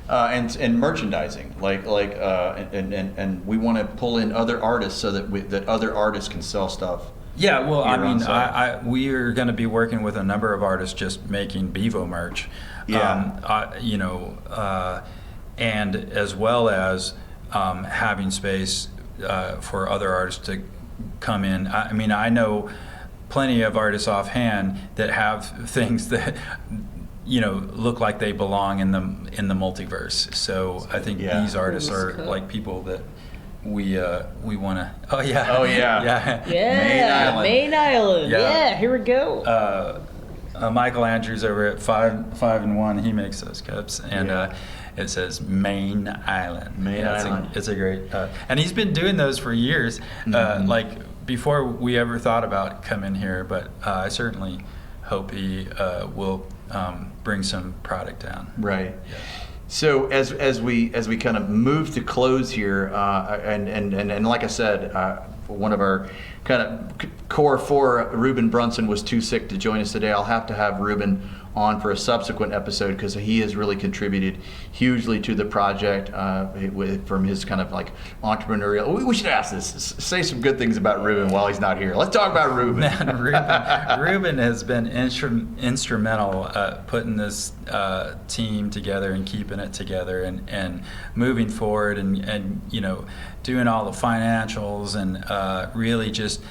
And merchandising, and we want to pull in other artists so that other artists can sell stuff. Yeah, well, I mean, we are going to be working with a number of artists just making Bevo merch. And as well as having space for other artists to come in. I mean, I know plenty of artists offhand that have things that look like they belong in the multiverse. So I think these artists are like people that we want to. Oh yeah. Main Island. Yeah, here we go. Michael Andrews over at 5 and 1, he makes those cups, and it says Main Island. Main Island. It's a great, and he's been doing those for years, like before we ever thought about coming here. But I certainly hope he will bring some product down. Right. Yeah. So as we kind of move to close here, and like I said, one of our kind of core 4, Ruben Brunson, was too sick to join us today. I'll have to have Ruben on for a subsequent episode because he has really contributed hugely to the project from his kind of like entrepreneurial. We should ask this. Say some good things about Ruben while he's not here. Let's talk about Ruben. Man, Ruben has been instrumental putting this team together and keeping it together and moving forward and doing all the financials and really just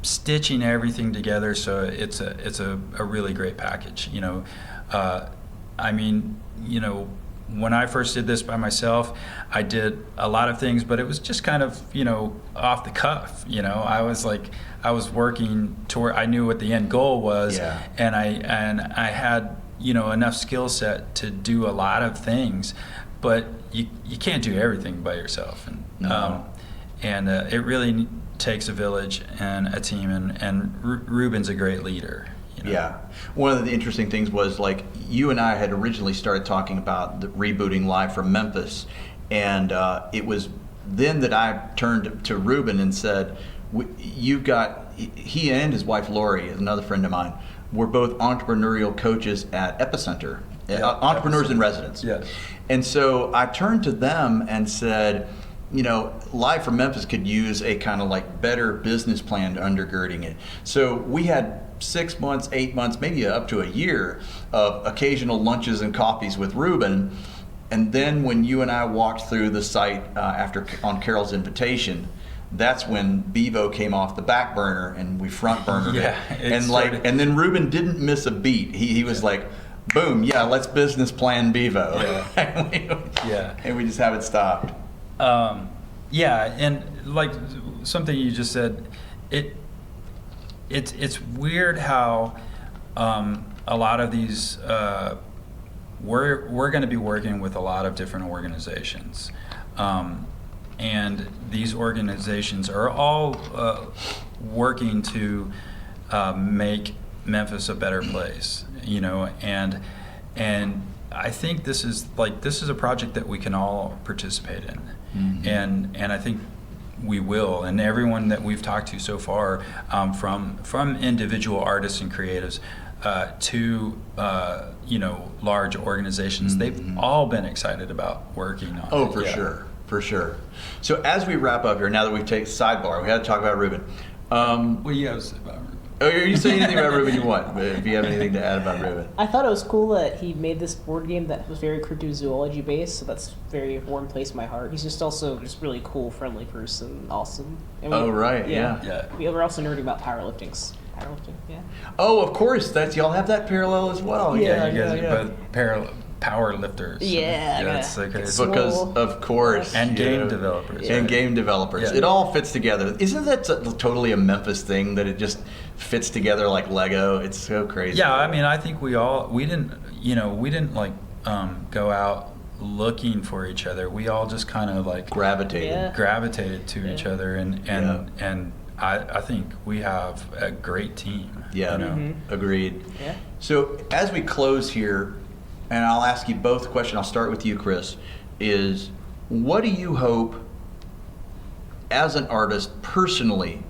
stitching everything together so it's a really great package. I mean, when I first did this by myself, I did a lot of things, but it was just kind of off the cuff. I was working toward, I knew what the end goal was, and I had enough skill set to do a lot of things, but you can't do everything by yourself, and it really takes a village and a team, and Ruben's a great leader. You know? Yeah. One of the interesting things was, like, you and I had originally started talking about the rebooting Live from Memphis, and it was then that I turned to Ruben and said, you've got, he and his wife Lori, another friend of mine, were both entrepreneurial coaches at Epicenter, entrepreneurs in residence. Yeah. And so I turned to them and said, you know, Live from Memphis could use a kind of like better business plan undergirding it. So we had 6 months, 8 months, maybe up to a year of occasional lunches and coffees with Ruben. And then when you and I walked through the site on Carol's invitation, that's when Bevo came off the back burner and we front burnered it. And then Ruben didn't miss a beat. He was like, boom, yeah, let's business plan Bevo. Yeah. And we just haven't stopped. Yeah, and like something you just said, it's weird how a lot of these we're going to be working with a lot of different organizations, and these organizations are all working to make Memphis a better place, you know, and I think this is a project that we can all participate in. Mm-hmm. And I think we will, and everyone that we've talked to so far, from individual artists and creatives to you know, large organizations, mm-hmm. they've all been excited about working on it. Oh, for sure. So as we wrap up here, now that we've taken sidebar, we had to talk about Ruben. Well, you have to say about Ruben. Oh, you say anything about Ruben you want, if you have anything to add about Ruben. I thought it was cool that he made this board game that was very cryptozoology based, so that's very warm place in my heart. He's just also just really cool, friendly person, awesome. And Yeah. We were also nerding about powerlifting, yeah. Oh, of course, y'all have that parallel as well. Yeah, you guys are both power lifters. Yeah, that's so crazy. Because, of course. And game developers. And game developers. Yeah. It all fits together. Isn't that totally a Memphis thing, that it just fits together like Lego? It's so crazy. Yeah, I mean, I think we didn't like go out looking for each other. We all just kind of like gravitated to each other, and I think we have a great team. Yeah, you know? Mm-hmm. Agreed. Yeah. So as we close here, and I'll ask you both a question. I'll start with you, Chris. Is what do you hope, as an artist, personally,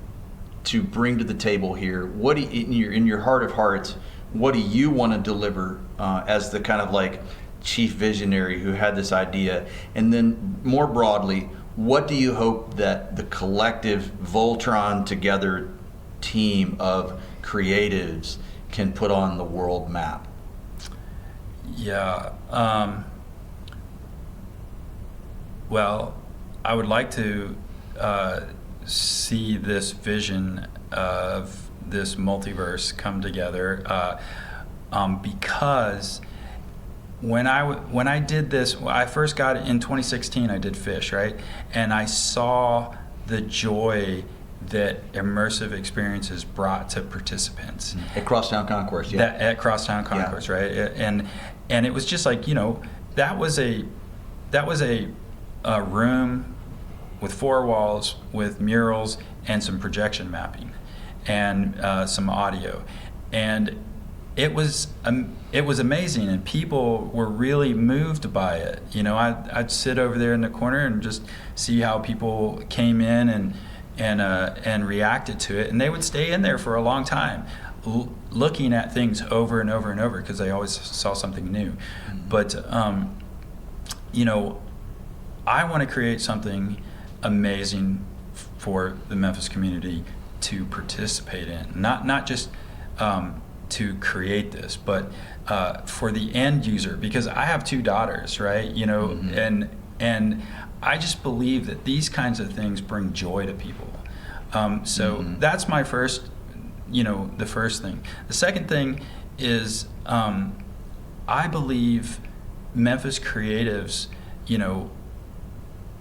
to bring to the table here? What do you, in your heart of hearts, what do you want to deliver as the kind of like chief visionary who had this idea? And then more broadly, what do you hope that the collective Voltron together team of creatives can put on the world map? Yeah. Well, I would like to see this vision of this multiverse come together, because when I did this, I first got it in 2016. I did Fish, right? And I saw the joy that immersive experiences brought to participants at Crosstown Concourse. At Crosstown Concourse, right? And it was just like, you know, that was a room with 4 walls with murals and some projection mapping and some audio, and it was amazing, and people were really moved by it. You know, I'd sit over there in the corner and just see how people came in and reacted to it, and they would stay in there for a long time, looking at things over and over and over, because they always saw something new. Mm-hmm. But you know, I want to create something amazing for the Memphis community to participate in, not just to create this, but for the end user, because I have 2 daughters, right? You know, mm-hmm. and I just believe that these kinds of things bring joy to people. So mm-hmm. that's my first, the first thing. The second thing is, I believe Memphis creatives,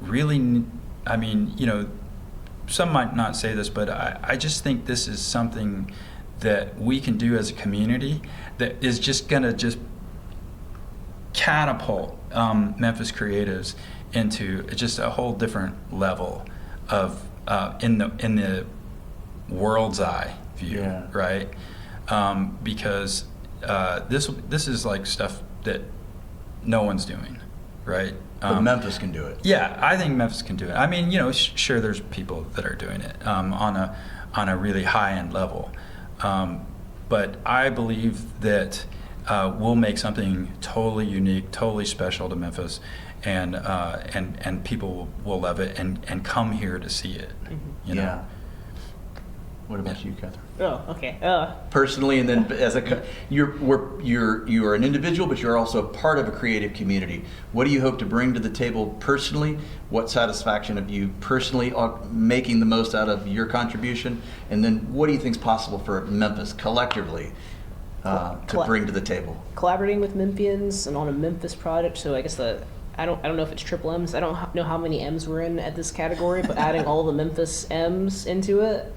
really, some might not say this, but I just think this is something that we can do as a community that is just gonna just catapult Memphis creatives into just a whole different level of in the world's eye view, right? because this is like stuff that no one's doing, right? But Memphis can do it. Yeah, I think Memphis can do it. I mean, sure, there's people that are doing it on a really high-end level, but I believe that we'll make something totally unique, totally special to Memphis, and people will love it and come here to see it. You know? Yeah. What about you, Kathryn? Oh, okay. Personally, and then as you're an individual, but you're also part of a creative community. What do you hope to bring to the table personally? What satisfaction of you personally making the most out of your contribution? And then what do you think is possible for Memphis collectively to bring to the table? Collaborating with Memphians and on a Memphis project. So I guess I don't know if it's triple M's. I don't know how many M's we're in at this category, but adding all the Memphis M's into it.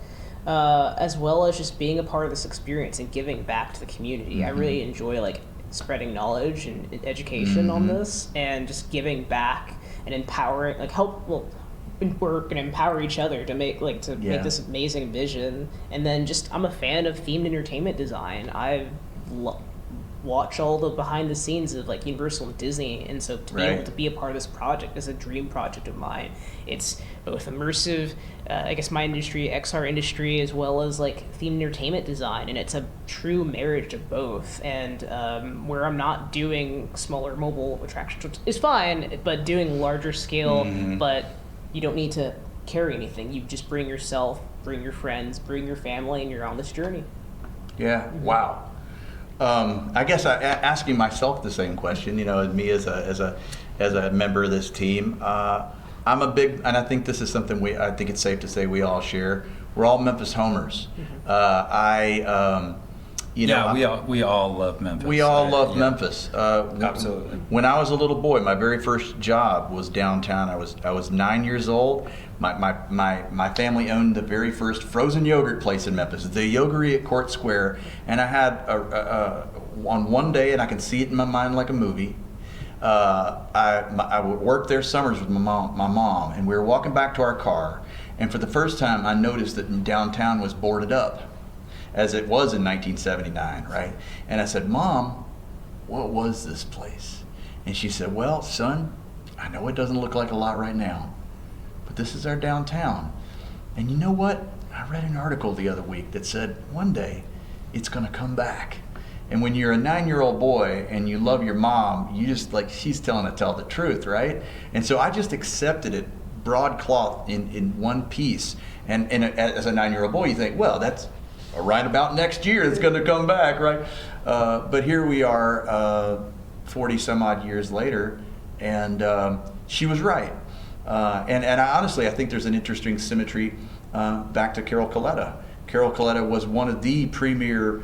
As well as just being a part of this experience and giving back to the community. I really enjoy like spreading knowledge and education on this, and just giving back and empowering, like we're gonna empower each other to make make this amazing vision. And then just I'm a fan of themed entertainment design. I watch all the behind the scenes of like Universal and Disney, and so to be able to be a part of this project is a dream project of mine. It's both immersive, I guess my industry, XR industry, as well as like themed entertainment design, and it's a true marriage of both. And where I'm not doing smaller mobile attractions, which is fine, but doing larger scale, but you don't need to carry anything. You just bring yourself, bring your friends, bring your family, and you're on this journey. Yeah. Wow. I guess asking myself the same question, me as a member of this team, I'm a big, and I think this is something I think it's safe to say we all share. We're all Memphis homers. We all love Memphis. We all love Memphis. Absolutely. When I was a little boy, my very first job was downtown. I was 9 years old. My family owned the very first frozen yogurt place in Memphis, the Yogery at Court Square. And I had on one day, and I can see it in my mind like a movie. I would work there summers with my mom, and we were walking back to our car. And for the first time, I noticed that downtown was boarded up, as it was in 1979, right? And I said, "Mom, what was this place?" And she said, "Well, son, I know it doesn't look like a lot right now, but this is our downtown. And you know what? I read an article the other week that said one day it's going to come back." And when you're a 9-year-old boy and you love your mom, you just like, she's tell the truth, right? And so I just accepted it, broadcloth in one piece. And as a 9-year-old boy, you think, well, that's right about next year it's going to come back, right? But here we are 40 some odd years later, and she was right. And honestly, I think there's an interesting symmetry back to Carol Coletta. Carol Coletta was one of the premier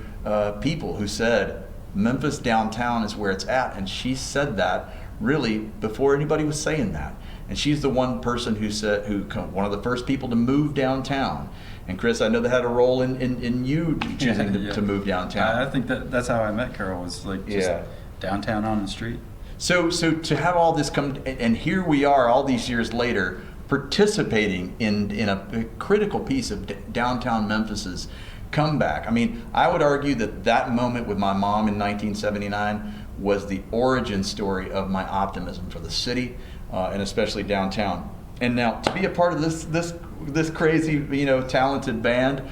people who said Memphis downtown is where it's at, and she said that really before anybody was saying that. And she's the one person one of the first people to move downtown. And Chris, I know that had a role in you choosing to move downtown. I think that's how I met Carol, was like just downtown on the street. So to have all this come, and here we are all these years later, participating in a critical piece of downtown Memphis's comeback. I mean, I would argue that moment with my mom in 1979 was the origin story of my optimism for the city, and especially downtown. And now to be a part of this crazy, talented band,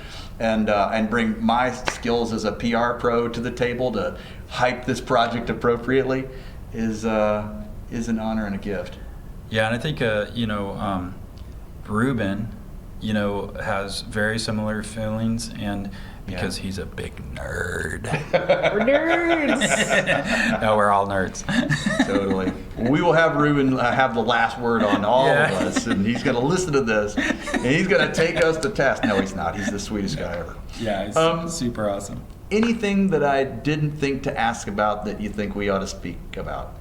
and bring my skills as a PR pro to the table to hype this project appropriately is an honor and a gift. Yeah, and I think Ruben, has very similar feelings, and because he's a big nerd. We're nerds. No, we're all nerds. Totally. We will have Ruben have the last word on all of us, and he's going to listen to this, and he's going to take us to task. No, he's not. He's the sweetest guy ever. Yeah, he's super awesome. Anything that I didn't think to ask about that you think we ought to speak about,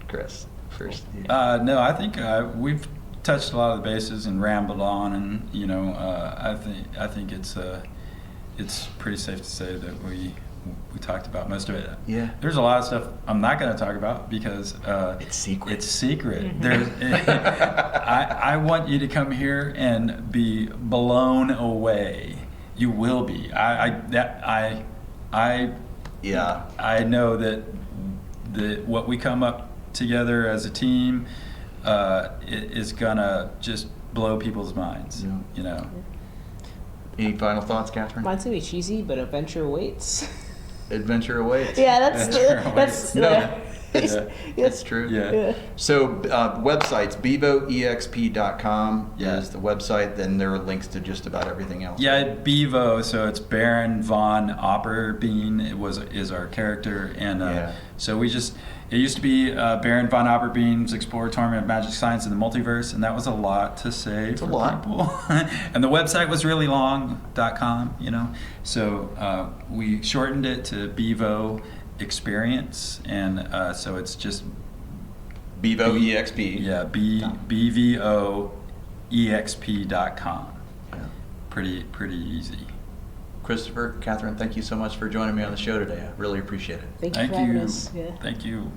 Chris? First. No, I think we've touched a lot of the bases and rambled on, and I think it's pretty safe to say that we talked about most of it. Yeah. There's a lot of stuff I'm not going to talk about because it's secret. It's secret. I want you to come here and be blown away. You will be. I I know that what we come up together as a team is gonna just blow people's minds. Yeah. You know. Any final thoughts, Kathryn? Mine's gonna be cheesy, but adventure awaits. Adventure awaits. Yeah, that's That's true. Yeah. So websites, bevoexp.com Yeah. is the website. Then there are links to just about everything else. Yeah, Bevo. So it's Baron Von Opperbean is our character, and so it used to be Baron Von Opperbean's Exploratory of Magic, Science, and the Multiverse, and that was a lot to say for people. And the website was really long.com, you know. So we shortened it to Bevo Experience, and so it's just Bevo EXP. Yeah, BVOEXP.com. Yeah. Pretty easy. Christopher, Kathryn, thank you so much for joining me on the show today. I really appreciate it. Thank you for having us. Yeah. Thank you.